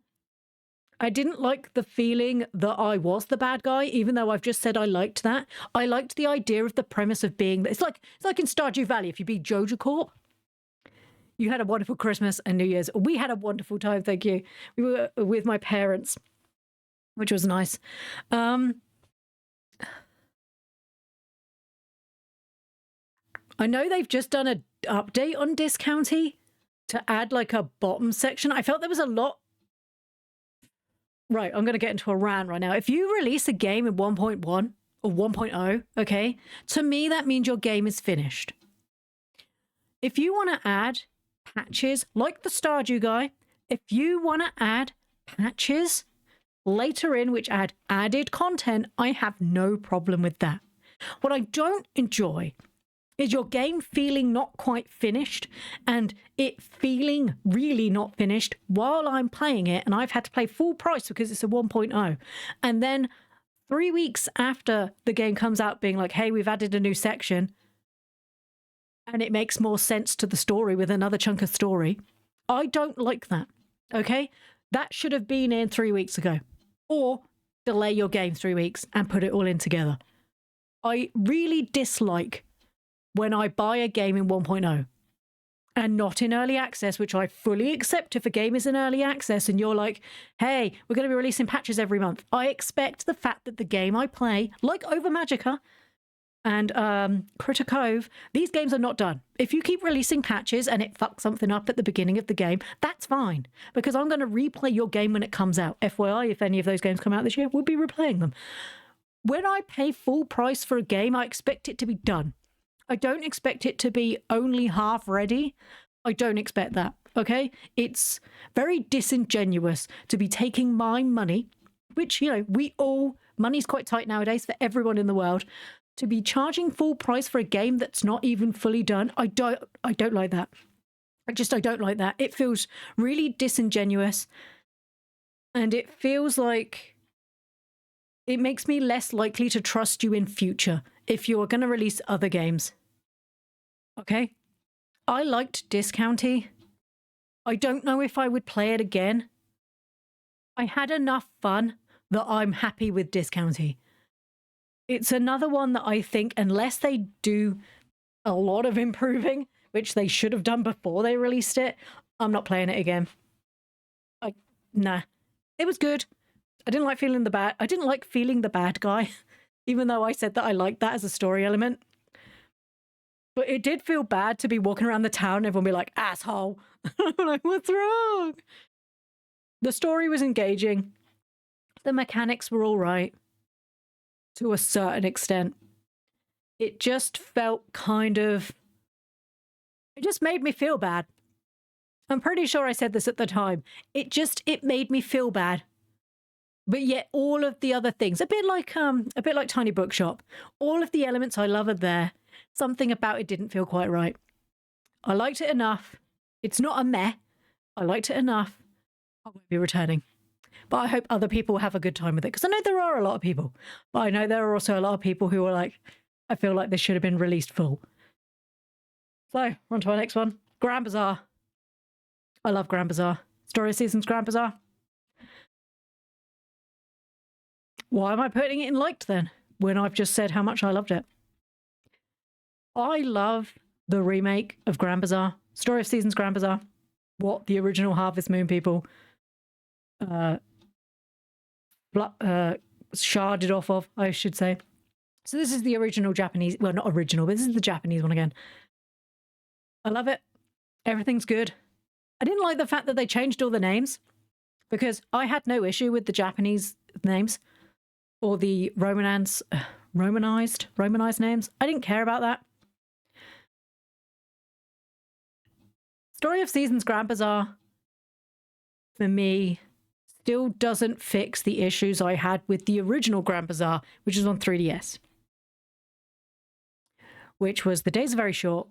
I didn't like the feeling that I was the bad guy, even though I've just said I liked that. I liked the idea of the premise of being, it's like in Stardew Valley, if you be Joja Corp. You had a wonderful Christmas and New Year's. We had a wonderful time, thank you. We were with my parents, which was nice. I know they've just done an update on Discounty to add like a bottom section. I felt there was a lot. Right, I'm going to get into a rant right now. If you release a game in 1.1 or 1.0, okay, to me that means your game is finished. If you want to add patches, like the Stardew guy, if you want to add patches later in which add added content, I have no problem with that. What I don't enjoy is your game feeling not quite finished and it feeling really not finished while I'm playing it and I've had to pay full price because it's a 1.0. And then 3 weeks after the game comes out being like, hey, we've added a new section and it makes more sense to the story with another chunk of story. I don't like that, okay? That should have been in 3 weeks ago. Or delay your game 3 weeks and put it all in together. I really dislike when I buy a game in 1.0 and not in early access, which I fully accept if a game is in early access and you're like, hey, we're going to be releasing patches every month. I expect the fact that the game I play, like Over Magica and Critter Cove, these games are not done. If you keep releasing patches and it fucks something up at the beginning of the game, that's fine, because I'm going to replay your game when it comes out. FYI, if any of those games come out this year, we'll be replaying them. When I pay full price for a game, I expect it to be done. I don't expect it to be only half ready. I don't expect that, okay? It's very disingenuous to be taking my money, which, you know, money's quite tight nowadays for everyone in the world, to be charging full price for a game that's not even fully done. I don't like that. I don't like that. It feels really disingenuous and it feels like it makes me less likely to trust you in future if you're going to release other games. Okay? I liked Discounty. I don't know if I would play it again. I had enough fun that I'm happy with Discounty. It's another one that I think, unless they do a lot of improving, which they should have done before they released it, I'm not playing it again. Nah. It was good. I didn't like feeling the bad guy, even though I said that I liked that as a story element. But it did feel bad to be walking around the town and everyone be like, asshole. I'm like, what's wrong? The story was engaging. The mechanics were all right to a certain extent. It just felt it just made me feel bad. I'm pretty sure I said this at the time. It made me feel bad. But yet all of the other things, a bit like Tiny Bookshop, all of the elements I love are there. Something about it didn't feel quite right. I liked it enough. It's not a meh. I liked it enough. I won't be returning. But I hope other people have a good time with it, because I know there are a lot of people. But I know there are also a lot of people who are like, I feel like this should have been released full. So, on to our next one. Grand Bazaar. I love Grand Bazaar. Story of Seasons Grand Bazaar. Why am I putting it in liked then, when I've just said how much I loved it? I love the remake of Grand Bazaar, Story of Seasons Grand Bazaar, what the original Harvest Moon people sharded off of, I should say. So this is the original Japanese, well, not original, but this is the Japanese one again. I love it. Everything's good. I didn't like the fact that they changed all the names because I had no issue with the Japanese names or the Romanized names. I didn't care about that. Story of Seasons Grand Bazaar, for me, still doesn't fix the issues I had with the original Grand Bazaar, which is on 3DS. Which was the days are very short,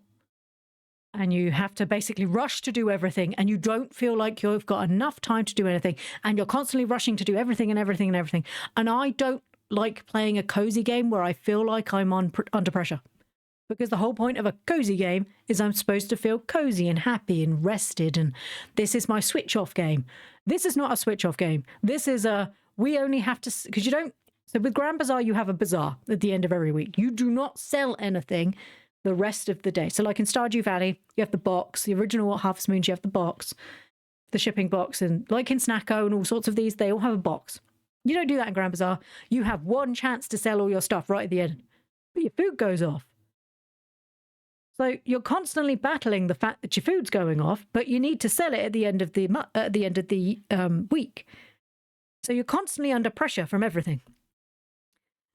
and you have to basically rush to do everything, and you don't feel like you've got enough time to do anything, and you're constantly rushing to do everything and everything and everything. And I don't like playing a cozy game where I feel like I'm under pressure. Because the whole point of a cozy game is I'm supposed to feel cozy and happy and rested, and this is my switch-off game. This is not a switch-off game. This is we only have to, because you don't, so with Grand Bazaar, you have a bazaar at the end of every week. You do not sell anything the rest of the day. So like in Stardew Valley, you have the box, the original Harvest Moons, you have the box, the shipping box, and like in Snacko and all sorts of these, they all have a box. You don't do that in Grand Bazaar. You have one chance to sell all your stuff right at the end, but your food goes off. So you're constantly battling the fact that your food's going off, but you need to sell it at the end of the week. So you're constantly under pressure from everything.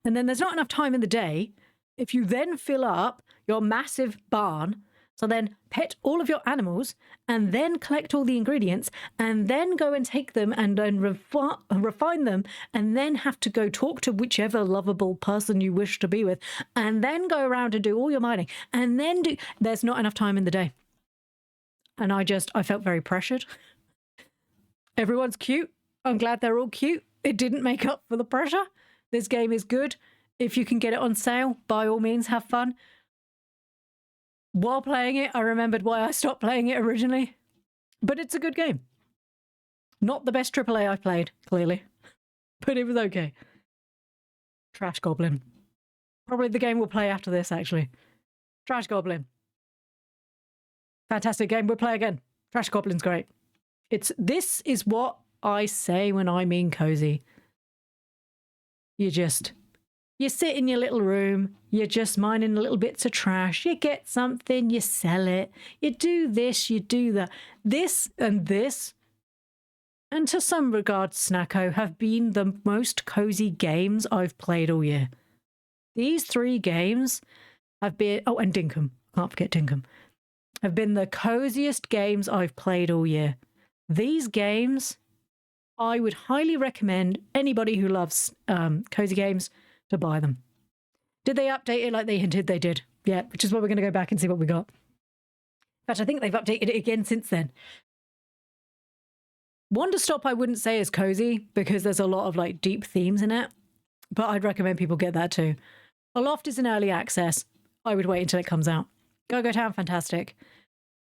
And then there's not enough time in the day. If you then fill up your massive barn, so then pet all of your animals and then collect all the ingredients and then go and take them and then refine them and then have to go talk to whichever lovable person you wish to be with and then go around and do all your mining and then there's not enough time in the day. And I felt very pressured. Everyone's cute. I'm glad they're all cute. It didn't make up for the pressure. This game is good. If you can get it on sale, by all means, have fun. While playing it, I remembered why I stopped playing it originally. But it's a good game. Not the best AAA I've played, clearly. But it was okay. Trash Goblin. Probably the game we'll play after this, actually. Trash Goblin. Fantastic game. We'll play again. Trash Goblin's great. This is what I say when I mean cozy. You sit in your little room, you're just mining little bits of trash, you get something, you sell it, you do this, you do that. This, and to some regards, Snacko, have been the most cozy games I've played all year. These 3 games have been, oh, and Dinkum, can't forget Dinkum, have been the coziest games I've played all year. These games, I would highly recommend anybody who loves cozy games to buy them. Did they update it like they hinted they did? Yeah, which is why we're going to go back and see what we got. In fact, I think they've updated it again since then. Wonderstop I wouldn't say is cozy because there's a lot of like deep themes in it, but I'd recommend people get that too. Aloft is in early access. I would wait until it comes out. Go-Go Town, fantastic.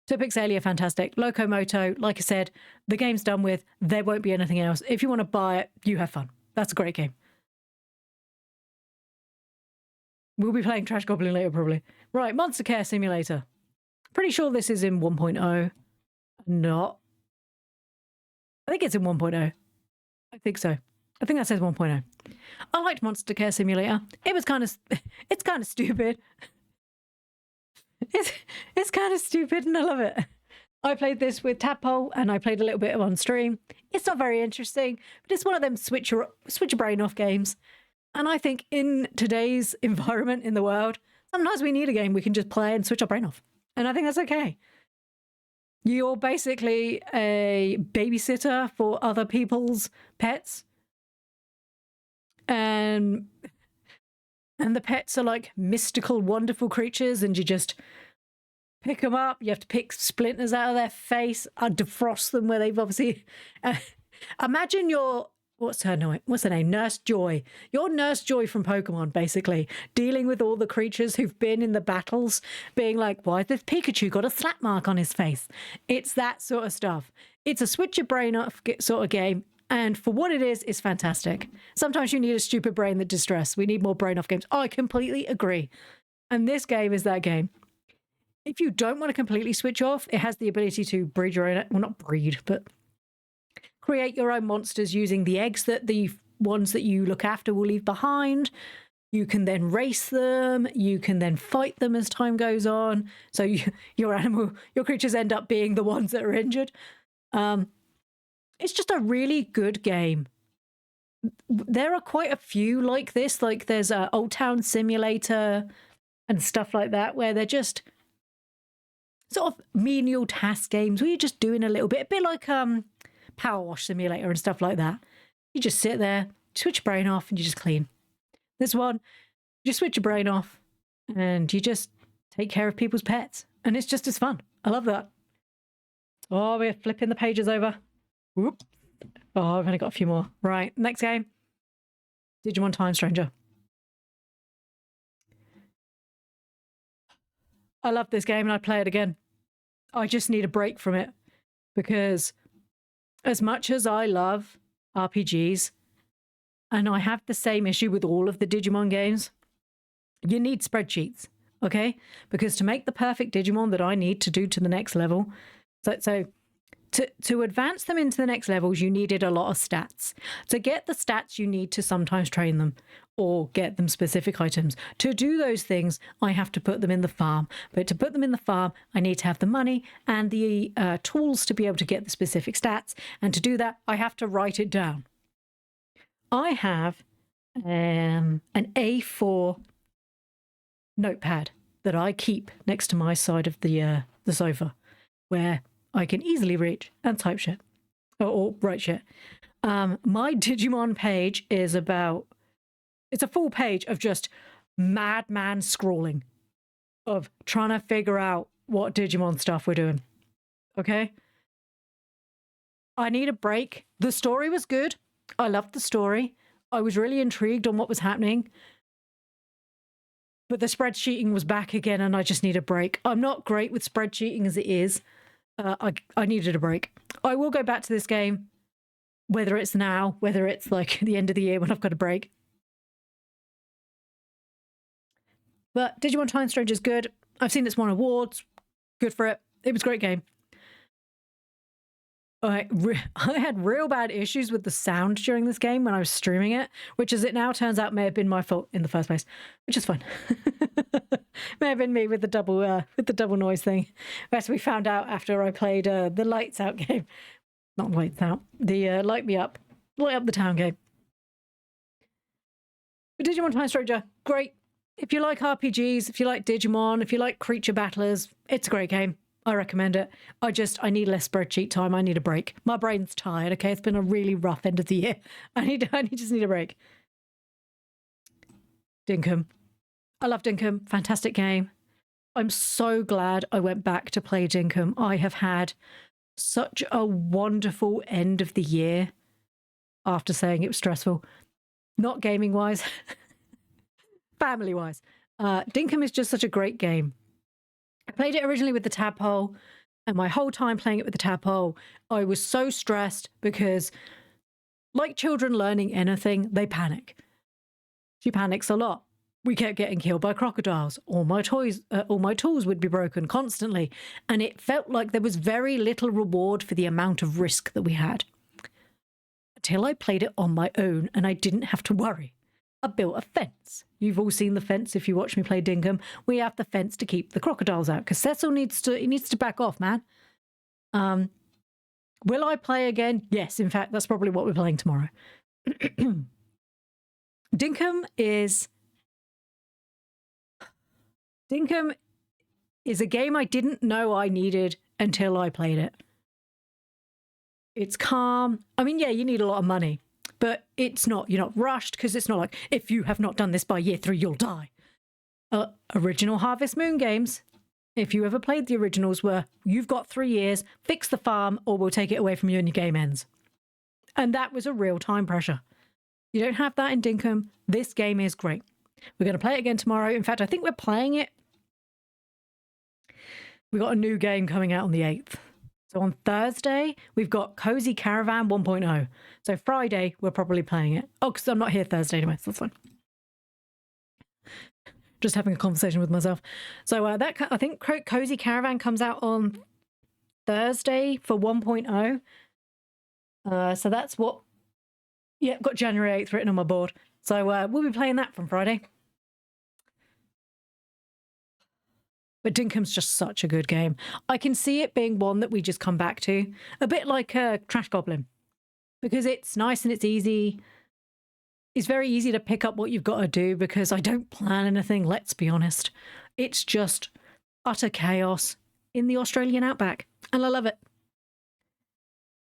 Tupixalia, fantastic. Locomoto, like I said, the game's done with. There won't be anything else. If you want to buy it, you have fun. That's a great game. We'll be playing Trash Goblin later, probably. Right, Monster Care Simulator. Pretty sure this is in 1.0. Not. I think it's in 1.0. I think so. I think that says 1.0. I liked Monster Care Simulator. It's kind of stupid. It's kind of stupid and I love it. I played this with Tadpole and I played a little bit on stream. It's not very interesting, but it's one of them switch your brain off games. And I think in today's environment in the world, sometimes we need a game we can just play and switch our brain off. And I think that's okay. You're basically a babysitter for other people's pets. And the pets are like mystical, wonderful creatures, and you just pick them up. You have to pick splinters out of their face, defrost them where they've obviously... imagine your... What's her name? Nurse Joy. You're Nurse Joy from Pokemon, basically, dealing with all the creatures who've been in the battles, being like, why has this Pikachu got a slap mark on his face? It's that sort of stuff. It's a switch your brain off sort of game, and for what it is, it's fantastic. Sometimes you need a stupid brain that distress. We need more brain off games. I completely agree. And this game is that game. If you don't want to completely switch off, it has the ability to breed your own, well, not breed, but create your own monsters using the eggs that the ones that you look after will leave behind. You can then race them. You can then fight them as time goes on. So your creatures end up being the ones that are injured. It's just a really good game. There are quite a few like this. Like there's a Old Town Simulator and stuff like that, where they're just sort of menial task games where you're just doing a little bit, a bit like Power Wash Simulator and stuff like that. You just sit there, switch your brain off, and you just clean. This one, you switch your brain off and you just take care of people's pets. And it's just as fun. I love that. Oh, we're flipping the pages over. Whoop. Oh, I've only got a few more. Right, next game. Digimon Time Stranger. I love this game and I'd play it again. I just need a break from it because as much as I love RPGs, and I have the same issue with all of the Digimon games, you need spreadsheets, okay? Because to make the perfect Digimon that I need to do to the next level, so to advance them into the next levels, you needed a lot of stats. To get the stats, you need to sometimes train them or get them specific items. To do those things, I have to put them in the farm. But to put them in the farm, I need to have the money and the tools to be able to get the specific stats. And to do that, I have to write it down. I have an A4 notepad that I keep next to my side of the sofa, where I can easily reach and type shit or write shit. My Digimon page is it's a full page of just madman scrawling of trying to figure out what Digimon stuff we're doing. Okay? I need a break. The story was good. I loved the story. I was really intrigued on what was happening. But the spreadsheeting was back again and I just need a break. I'm not great with spreadsheeting as it is. I needed a break. I will go back to this game, whether it's now, whether it's like the end of the year when I've got a break. But Digimon Time Stranger is good. I've seen it's won awards. Good for it. It was a great game. I had real bad issues with the sound during this game when I was streaming it, which as it now turns out may have been my fault in the first place, which is fine. May have been me with the double noise thing. As we found out after I played the Lights Out game. Not Lights Out, the Light Up the Town game. But Digimon Time Stranger, great. If you like RPGs, if you like Digimon, if you like creature battlers, it's a great game. I recommend it. I need less spreadsheet time. I need a break. My brain's tired, okay? It's been a really rough end of the year. I just need a break. Dinkum. I love Dinkum. Fantastic game. I'm so glad I went back to play Dinkum. I have had such a wonderful end of the year after saying it was stressful. Not gaming-wise. Family-wise. Dinkum is just such a great game. I played it originally with the tadpole, and my whole time playing it with the tadpole, I was so stressed because, like children learning anything, they panic. She panics a lot. We kept getting killed by crocodiles. All my tools would be broken constantly, and it felt like there was very little reward for the amount of risk that we had. Until I played it on my own, and I didn't have to worry. I built a fence. You've all seen the fence if you watch me play Dinkum. We have the fence to keep the crocodiles out because Cecil needs to back off, man. Will I play again? Yes, in fact, that's probably what we're playing tomorrow. Dinkum is a game I didn't know I needed until I played it. It's calm. I mean, yeah, you need a lot of money. But you're not rushed because it's not like, if you have not done this by year 3, you'll die. Original Harvest Moon games, if you ever played the originals, were you've got 3 years, fix the farm, or we'll take it away from you and your game ends. And that was a real time pressure. You don't have that in Dinkum. This game is great. We're going to play it again tomorrow. In fact, I think we're playing it. We got a new game coming out on the 8th. So on Thursday, we've got Cozy Caravan 1.0. So Friday, we're probably playing it. Oh, because I'm not here Thursday anyway, so that's fine. just having a conversation with myself. So I think Cozy Caravan comes out on Thursday for 1.0. So that's what... Yeah, got January 8th written on my board. So we'll be playing that from Friday. But Dinkham's just such a good game. I can see it being one that we just come back to. A bit like Trash Goblin. Because it's nice and it's easy. It's very easy to pick up what you've got to do because I don't plan anything, let's be honest. It's just utter chaos in the Australian outback. And I love it.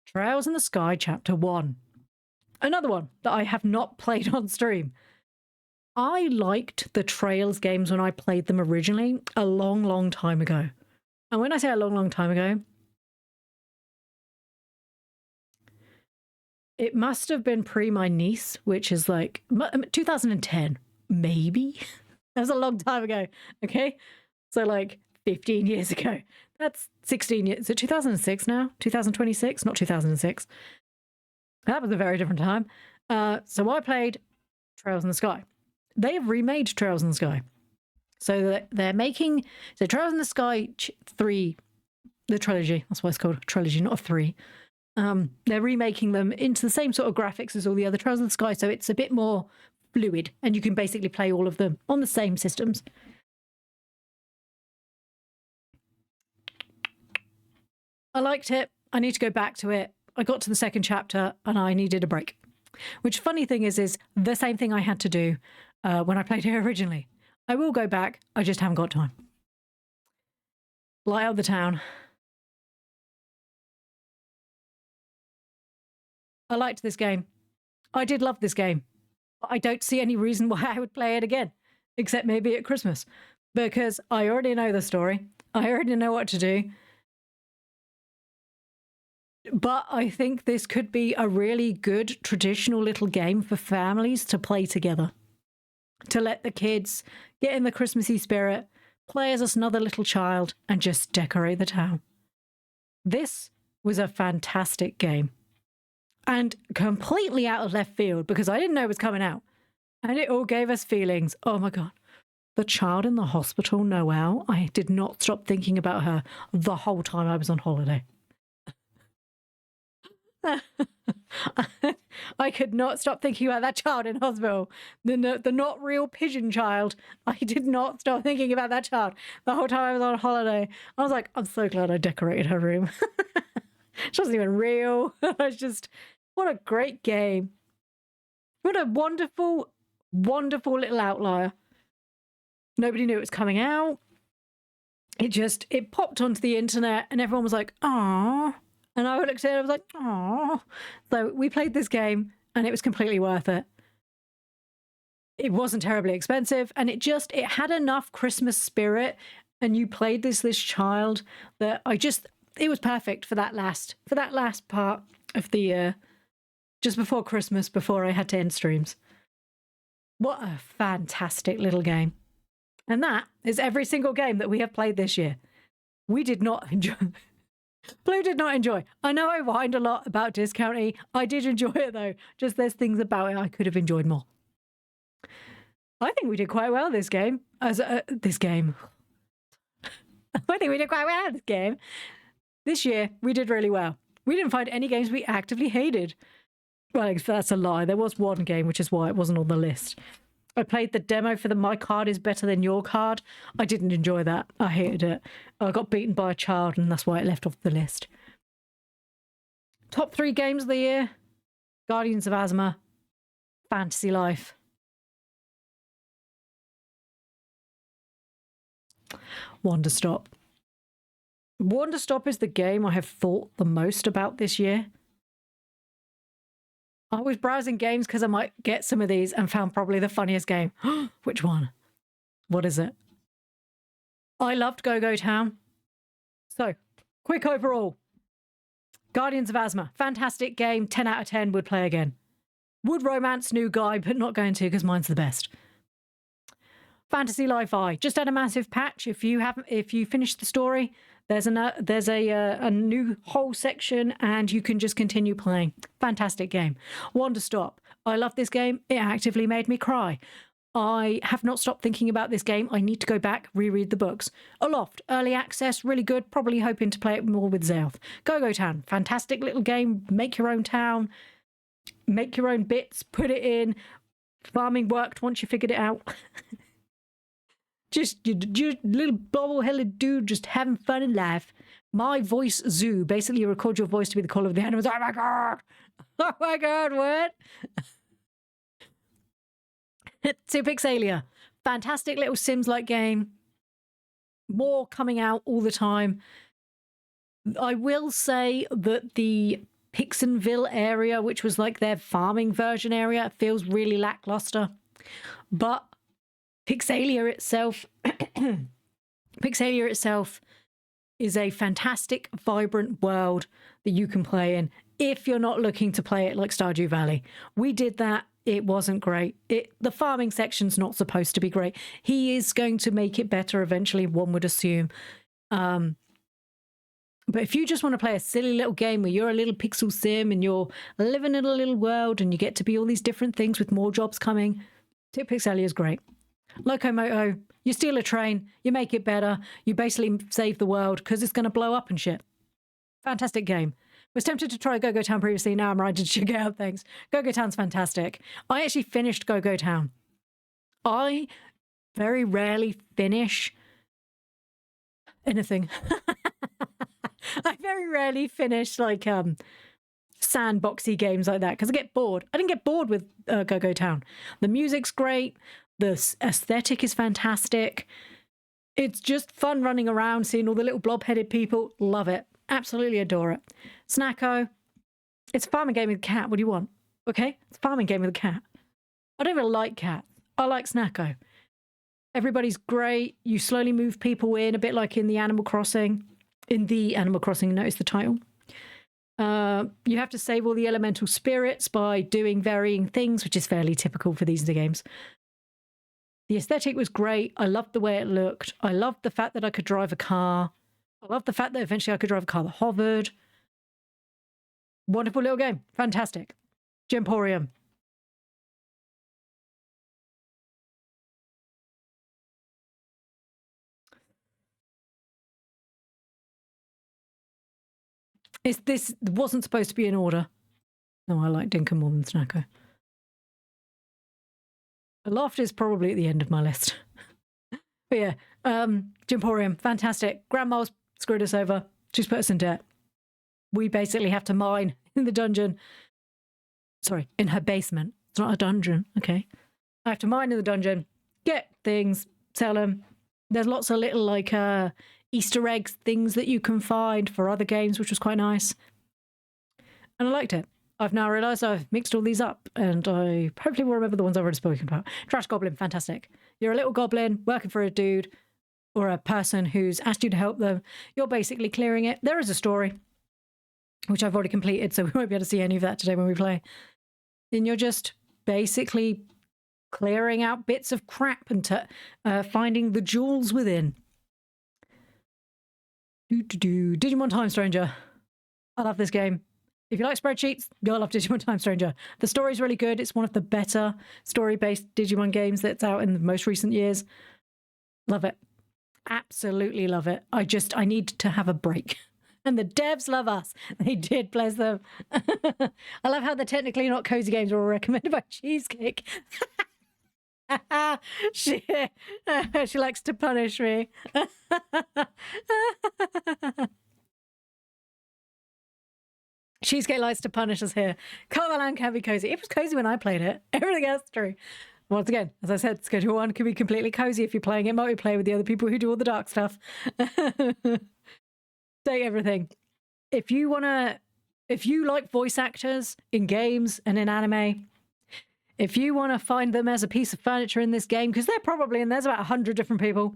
Trails in the Sky Chapter 1. Another one that I have not played on stream. I liked the Trails games when I played them originally a long, long time ago. And when I say a long, long time ago, it must have been pre my niece, which is like 2010, maybe. That was a long time ago, okay? So like 15 years ago. That's 16 years. Is it 2006 now? 2026? Not 2006. That was a very different time. So I played Trails in the Sky. They have remade Trails in the Sky. So they're making... So Trails in the Sky 3, the trilogy, that's why it's called a trilogy, not a 3. They're remaking them into the same sort of graphics as all the other Trails in the Sky, so it's a bit more fluid, and you can basically play all of them on the same systems. I liked it. I need to go back to it. I got to the second chapter, and I needed a break. Which, funny thing is the same thing I had to do when I played it originally. I will go back, I just haven't got time. Light Out the Town. I liked this game. I did love this game. I don't see any reason why I would play it again, except maybe at Christmas, because I already know the story. I already know what to do. But I think this could be a really good traditional little game for families to play together. To let the kids get in the Christmassy spirit, play as another little child, and just decorate the town. This was a fantastic game. And completely out of left field because I didn't know it was coming out. And it all gave us feelings. Oh my God. The child in the hospital, Noelle, I did not stop thinking about her the whole time I was on holiday. I could not stop thinking about that child in hospital. The not real pigeon child. I did not stop thinking about that child the whole time I was on holiday. I was like, I'm so glad I decorated her room. She wasn't even real. It's just, what a great game. What a wonderful, wonderful little outlier. Nobody knew it was coming out. It popped onto the internet and everyone was like, "Aww." And I looked at it and I was like, "Aww." So we played this game and it was completely worth it. It wasn't terribly expensive and it had enough Christmas spirit, and you played this child that it was perfect for that last part of the year, just before Christmas, before I had to end streams. What a fantastic little game. And that is every single game that we have played this year. We did not enjoy. Ploo did not enjoy. I know I whined a lot about Discounty. I did enjoy it though. Just there's things about it I could have enjoyed more. I think we did quite well this game. This game. I think we did quite well this game. This year, we did really well. We didn't find any games we actively hated. Well, that's a lie. There was one game, which is why it wasn't on the list. I played the demo for My Card is Better Than Your Card. I didn't enjoy that. I hated it. I got beaten by a child, and that's why it left off the list. Top 3 games of the year. Guardians of Asthma. Fantasy Life. Wonderstop. Wonderstop is the game I have thought the most about this year. I was browsing games because I might get some of these and found probably the funniest game. Which one? What is it? I loved Go-Go Town. So, quick overall. Guardians of Asthma. Fantastic game. 10 out of 10. Would play again. Would romance new guy, but not going to because mine's the best. Fantasy Li-Fi. Just had a massive patch. If you finish the story, there's a new whole section and you can just continue playing. Fantastic game. Wonderstop. I love this game. It actively made me cry. I have not stopped thinking about this game. I need to go back, reread the books. Aloft, early access, really good. Probably hoping to play it more with Zelth. Go Town, fantastic little game. Make your own town, make your own bits, put it in. Farming worked once you figured it out. just you little bobble-headed dude just having fun in life. My voice zoo, basically you record your voice to be the call of the animals. Oh my god! Oh my god, what? To Pixelia. Fantastic little Sims-like game. More coming out all the time. I will say that the Pixenville area, which was like their farming version area, feels really lackluster. But Pixelia itself is a fantastic, vibrant world that you can play in if you're not looking to play it like Stardew Valley. We did that. It wasn't great. The farming section's not supposed to be great. He is going to make it better eventually, one would assume. But if you just want to play a silly little game where you're a little pixel sim and you're living in a little world and you get to be all these different things with more jobs coming, Tip Pixelia is great. Locomoto, you steal a train, you make it better, you basically save the world because it's going to blow up and shit. Fantastic game. Was tempted to try Go Town previously. Now I'm ready to check it out. Thanks. Go Town's fantastic. I actually finished Go Town. I very rarely finish anything. I very rarely finish like sandboxy games like that because I get bored. I didn't get bored with Go Town. The music's great. The aesthetic is fantastic. It's just fun running around, seeing all the little blob-headed people. Love it. Absolutely adore it. Snacko. It's a farming game with a cat. What do you want? Okay? It's a farming game with a cat. I don't even like cats. I like Snacko. Everybody's great. You slowly move people in, a bit like in the Animal Crossing. Notice the title. You have to save all the elemental spirits by doing varying things, which is fairly typical for these games. The aesthetic was great. I loved the way it looked. I loved the fact that I could drive a car. I loved the fact that eventually I could drive a car that hovered. Wonderful little game. Fantastic. Gemporium. This wasn't supposed to be in order. No, I like Dinkum more than Snacko. Aloft is probably at the end of my list. But yeah, Gemporium, fantastic. Grandma's screwed us over. She's put us in debt. We basically have to mine in the dungeon. Sorry, in her basement. It's not a dungeon, okay? I have to mine in the dungeon, get things, sell them. There's lots of little like Easter eggs, things that you can find for other games, which was quite nice. And I liked it. I've now realised I've mixed all these up and I hopefully will remember the ones I've already spoken about. Trash Goblin, fantastic. You're a little goblin working for a dude or a person who's asked you to help them. You're basically clearing it. There is a story, which I've already completed, so we won't be able to see any of that today when we play. And you're just basically clearing out bits of crap and finding the jewels within. Digimon Time Stranger. I love this game. If you like spreadsheets, you'll love Digimon Time Stranger. The story's really good. It's one of the better story-based Digimon games that's out in the most recent years. Love it. Absolutely love it. I need to have a break. And the devs love us. They did, bless them. I love how they're technically not cozy games or recommended by Cheesecake. she likes to punish me. Cheesecake likes to punish us here. Carvalan can be cozy. It was cozy when I played it. Everything else is true. Once again, as I said, Schedule 1 can be completely cozy if you're playing it multiplayer with the other people who do all the dark stuff. Take everything. If you like voice actors in games and in anime, if you want to find them as a piece of furniture in this game, because they're probably, and there's about 100 different people,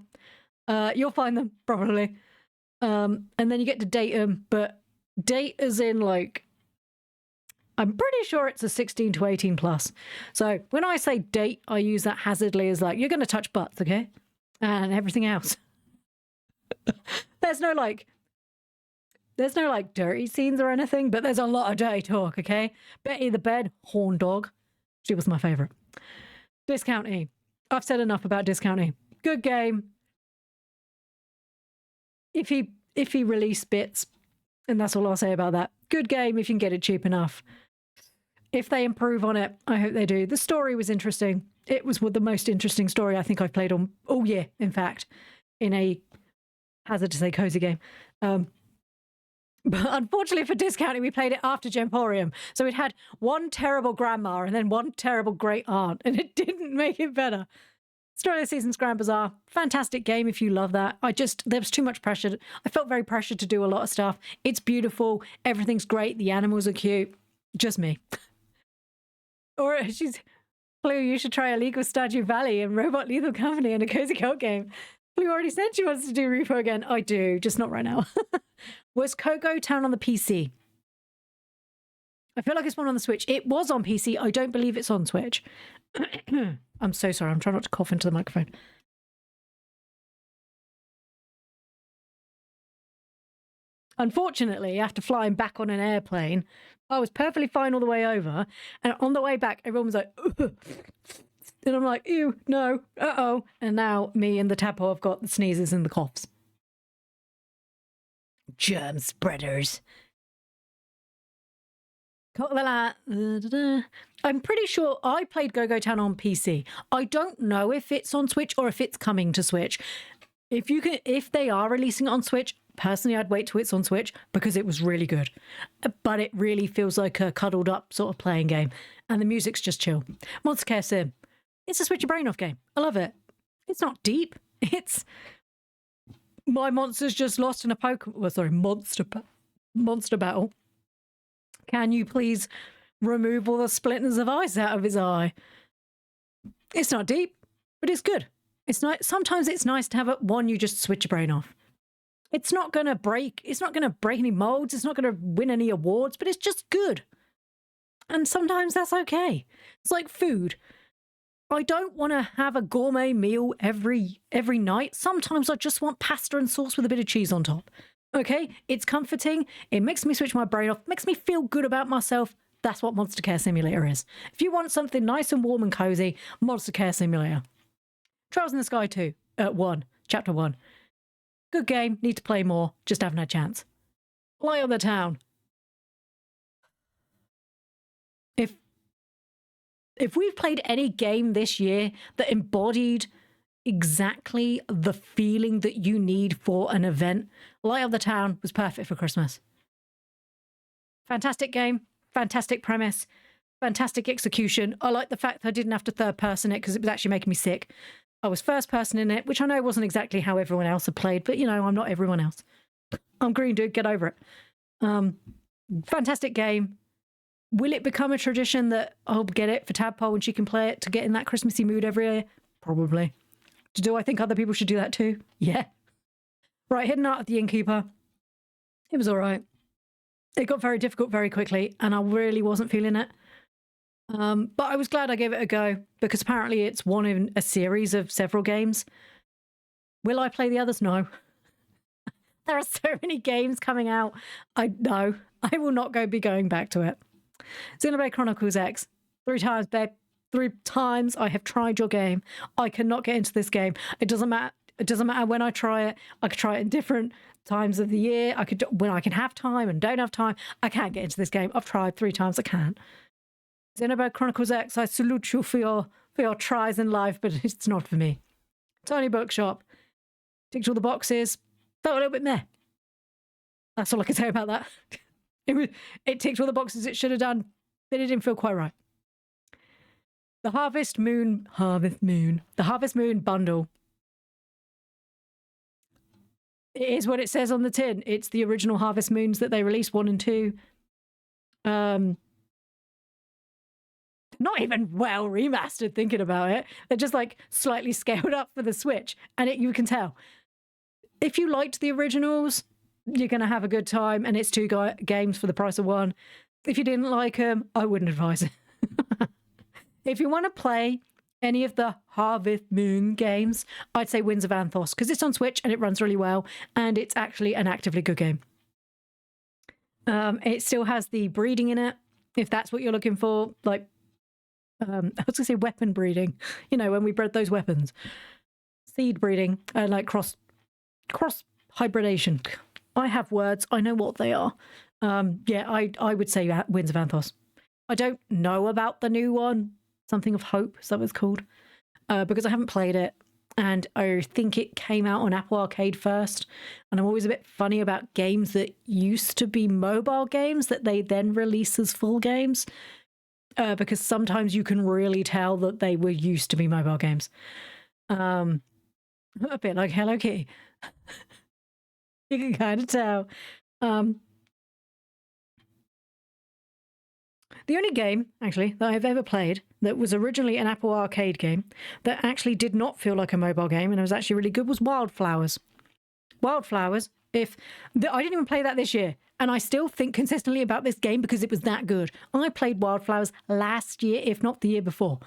you'll find them probably. And then you get to date them, but date as in like, I'm pretty sure it's a 16 to 18 plus. So when I say date, I use that hazardly as like, you're going to touch butts, okay? And everything else. There's no like dirty scenes or anything, but there's a lot of dirty talk, okay? Betty the Bed, horn dog. She was my favorite. Discount E. I've said enough about discounting. Good game. If he released bits, and that's all I'll say about that. Good game if you can get it cheap enough. If they improve on it, I hope they do. The story was interesting. It was the most interesting story I think I've played on all year, in fact, in a, hazard to say, cozy game. But unfortunately for discounting, we played it after Gemporium. So it had one terrible grandma and then one terrible great aunt, and it didn't make it better. Story of the Season's Grand Bazaar, fantastic game if you love that. There was too much pressure. I felt very pressured to do a lot of stuff. It's beautiful. Everything's great. The animals are cute. Just me. Or Ploo, you should try Illegal Stardew Valley and Robot Lethal Company and a Cozy Cult game. Ploo already said she wants to do Repo again. I do, just not right now. Was Coco Town on the PC? I feel like it's one on the Switch. It was on PC. I don't believe it's on Switch. I'm so sorry. I'm trying not to cough into the microphone. Unfortunately, after flying back on an airplane, I was perfectly fine all the way over. And on the way back, everyone was like, ugh. And I'm like, ew, no, uh-oh. And now me and the tadpole have got the sneezes and the coughs. Germ spreaders. I'm pretty sure I played Go-Go Town on PC. I don't know if it's on Switch or if it's coming to Switch. If they are releasing it on Switch, personally, I'd wait till it's on Switch because it was really good. But it really feels like a cuddled up sort of playing game. And the music's just chill. Monster Care Sim. It's a switch your brain off game. I love it. It's not deep. It's my monster's just lost in a monster battle. Can you please remove all the splinters of ice out of his eye? It's not deep, but it's good. It's not. Sometimes it's nice to have one you just switch your brain off. It's not going to break. It's not going to break any molds. It's not going to win any awards, but it's just good. And sometimes that's okay. It's like food. I don't want to have a gourmet meal every night. Sometimes I just want pasta and sauce with a bit of cheese on top. Okay? It's comforting. It makes me switch my brain off. Makes me feel good about myself. That's what Monster Care Simulator is. If you want something nice and warm and cozy, Monster Care Simulator. Trials in the Sky 2, 1, Chapter 1. Good game. Need to play more. Just haven't had a chance. Light on the Town. If we've played any game this year that embodied exactly the feeling that you need for an event, Light of the Town was perfect for Christmas. Fantastic game, fantastic premise, fantastic execution. I like the fact that I didn't have to third person it because it was actually making me sick. I was first person in it, which I know wasn't exactly how everyone else had played, but you know, I'm not everyone else. I'm green, dude, get over it. Fantastic game. Will it become a tradition that I'll get it for Tadpole and she can play it to get in that Christmassy mood every year? Probably. Do I think other people should do that too? Yeah. Right, Hidden Art of the Innkeeper. It was all right. It got very difficult very quickly and I really wasn't feeling it. But I was glad I gave it a go because apparently it's one in a series of several games. Will I play the others? No. There are so many games coming out. I will not be going back to it. Xenoblade Chronicles X. 3 times, babe. 3 times I have tried your game. I cannot get into this game. It doesn't matter. It doesn't matter when I try it. I could try it in different times of the year. When I can have time and don't have time. I can't get into this game. I've tried 3 times. I can't. Xenoblade Chronicles X. I salute you for your tries in life, but it's not for me. Tiny Bookshop. Ticked all the boxes. Felt a little bit meh. That's all I can say about that. It ticked all the boxes it should have done, but it didn't feel quite right. The Harvest Moon bundle. It is what it says on the tin. It's the original Harvest Moons that they released, 1 and 2. Not even well remastered, thinking about it. They're just like slightly scaled up for the Switch, and you can tell. If you liked the originals, you're going to have a good time, and it's 2 games for the price of 1. If you didn't like them, I wouldn't advise it. If you want to play any of the Harvest Moon games, I'd say Winds of Anthos, because it's on Switch and it runs really well, and it's actually an actively good game. It still has the breeding in it, if that's what you're looking for, like I was going to say weapon breeding. You know, when we bred those weapons. Seed breeding, like cross hybridation. I have words. I know what they are. Yeah, I would say Winds of Anthos. I don't know about the new one. Something of Hope, is that what it's called? Because I haven't played it. And I think it came out on Apple Arcade first. And I'm always a bit funny about games that used to be mobile games that they then release as full games. Because sometimes you can really tell that they were used to be mobile games. A bit like Hello Kitty. You can kind of tell. The only game, actually, that I've ever played that was originally an Apple Arcade game that actually did not feel like a mobile game and it was actually really good was Wildflowers. Wildflowers, I didn't even play that this year, and I still think consistently about this game because it was that good. I played Wildflowers last year, if not the year before.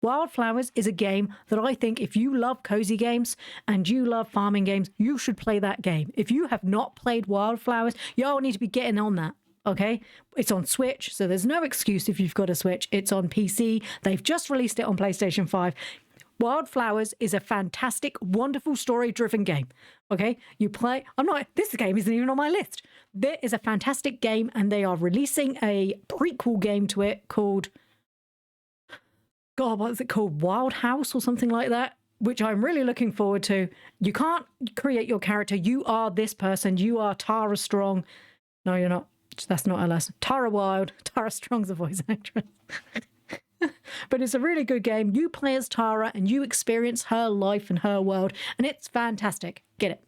Wildflowers is a game that I think if you love cozy games and you love farming games, you should play that game. If you have not played Wildflowers, y'all need to be getting on that. Okay, it's on Switch, so there's no excuse if you've got a Switch. It's on PC. They've just released it on PlayStation 5. Wildflowers is a fantastic, wonderful story-driven game. Okay, you play. This game isn't even on my list. There is a fantastic game, and they are releasing a prequel game to it called, God, what is it called? Wild House or something like that, which I'm really looking forward to. You can't create your character. You are this person. You are Tara Strong. No, you're not. That's not her lesson. Tara Wild. Tara Strong's a voice actress. But it's a really good game. You play as Tara and you experience her life and her world, and it's fantastic. Get it.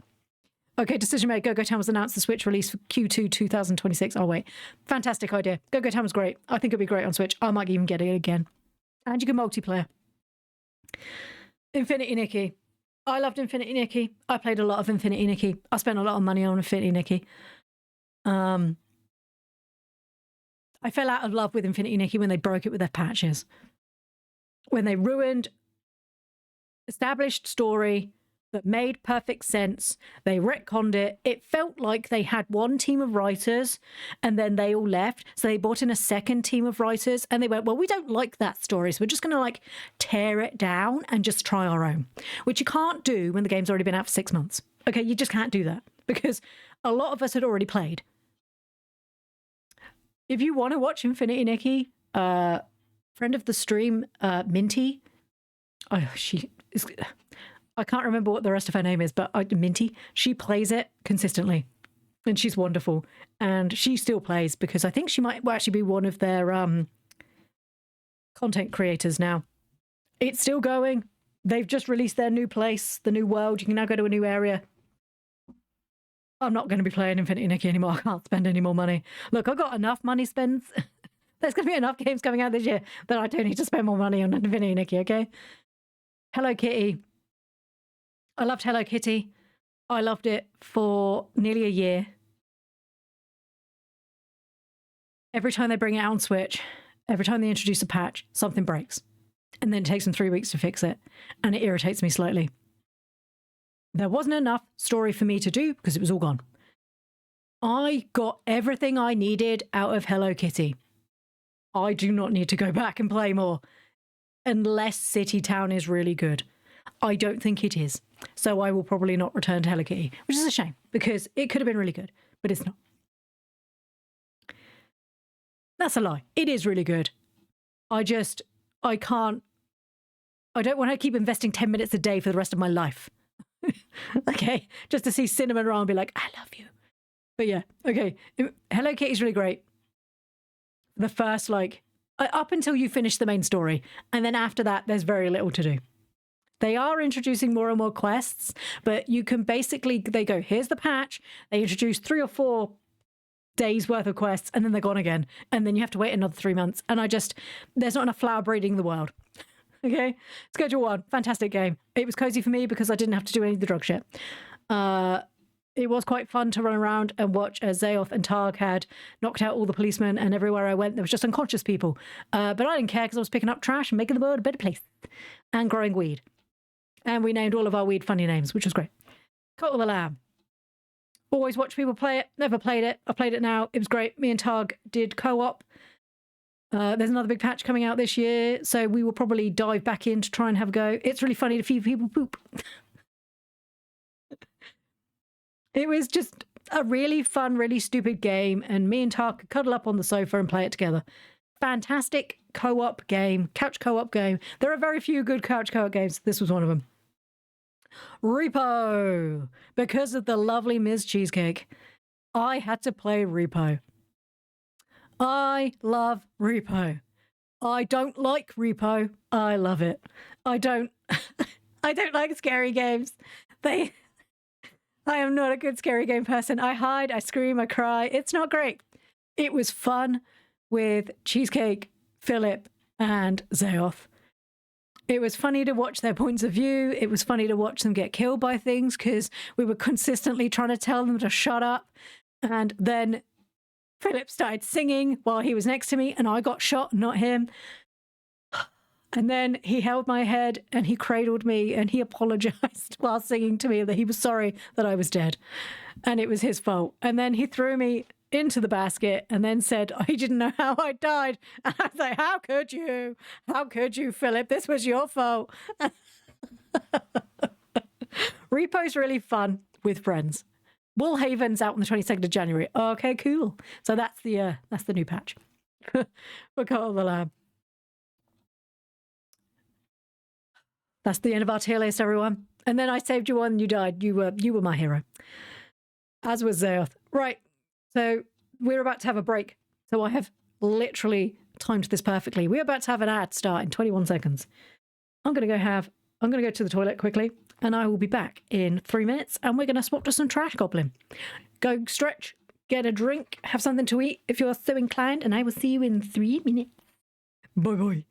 Okay, decision made. Go Town was announced the Switch release for Q2 2026. Oh, wait. Fantastic idea. Go Town was great. I think it'll be great on Switch. I might even get it again. And you can multiplayer. Infinity Nikki. I loved Infinity Nikki. I played a lot of Infinity Nikki. I spent a lot of money on Infinity Nikki. I fell out of love with Infinity Nikki when they broke it with their patches. When they ruined established story that made perfect sense, they retconned it. It felt like they had one team of writers and then they all left. So they brought in a second team of writers and they went, well, we don't like that story. So we're just going to tear it down and just try our own, which you can't do when the game's already been out for 6 months. Okay, you just can't do that because a lot of us had already played. If you want to watch Infinity Nikki, friend of the stream, Minty, she is, I can't remember what the rest of her name is, but Minty, she plays it consistently and she's wonderful. And she still plays because I think she might actually be one of their content creators now. It's still going. They've just released their new place, the new world. You can now go to a new area. I'm not going to be playing Infinity Nikki anymore. I can't spend any more money. Look, I've got enough money spent. There's going to be enough games coming out this year that I don't need to spend more money on Infinity Nikki, okay? Hello Kitty. I loved Hello Kitty. I loved it for nearly a year. Every time they bring it out on Switch, every time they introduce a patch, something breaks. And then it takes them 3 weeks to fix it. And it irritates me slightly. There wasn't enough story for me to do because it was all gone. I got everything I needed out of Hello Kitty. I do not need to go back and play more unless City Town is really good. I don't think it is. So I will probably not return to Hello Kitty, which is a shame because it could have been really good, but it's not. That's a lie. It is really good. I don't want to keep investing 10 minutes a day for the rest of my life. Okay, just to see Cinnamon Roll and be like, I love you. But yeah, okay. Hello Kitty's really great. The first, up until you finish the main story. And then after that, there's very little to do. They are introducing more and more quests, but you can they go, here's the patch. They introduce 3 or 4 days worth of quests, and then they're gone again. And then you have to wait another 3 months. And there's not enough flower breeding in the world. Okay, Schedule 1, fantastic game. It was cozy for me because I didn't have to do any of the drug shit. It was quite fun to run around and watch as Zayoth and Targ had knocked out all the policemen, and everywhere I went there was just unconscious people. But I didn't care because I was picking up trash and making the world a better place and growing weed. And we named all of our weed funny names, which was great. Cult of the Lamb. Always watch people play it. Never played it. I played it now. It was great. Me and Targ did co-op. There's another big patch coming out this year, so we will probably dive back in to try and have a go. It's really funny to see people poop. It was just a really fun, really stupid game, and me and Tar could cuddle up on the sofa and play it together. Fantastic co-op game, couch co-op game. There are very few good couch co-op games. This was one of them. Repo. Because of the lovely Ms. Cheesecake, I had to play Repo. I love Repo. I don't like Repo. I love it. I don't like scary games. I am not a good scary game person. I hide, I scream, I cry. It's not great. It was fun with Cheesecake, Philip, and Zeoth. It was funny to watch their points of view. It was funny to watch them get killed by things because we were consistently trying to tell them to shut up. And then Philip started singing while he was next to me and I got shot, not him. And then he held my head and he cradled me and he apologized while singing to me that he was sorry that I was dead and it was his fault. And then he threw me into the basket and then said, he didn't know how I died. And I was like, how could you? How could you, Philip? This was your fault. Repo's really fun with friends. Woolhaven's out on the 22nd of January. Okay, cool. So that's the new patch for Call of the Lamb. That's the end of our tier list, everyone. And then I saved you on, you died. You were my hero. As was Zeoth. Right. So we're about to have a break. So I have literally timed this perfectly. We're about to have an ad start in 21 seconds. I'm gonna go to the toilet quickly, and I will be back in 3 minutes, and we're gonna swap to some Trash Goblin. Go stretch, get a drink, have something to eat if you're so inclined, and I will see you in 3 minutes. Bye bye.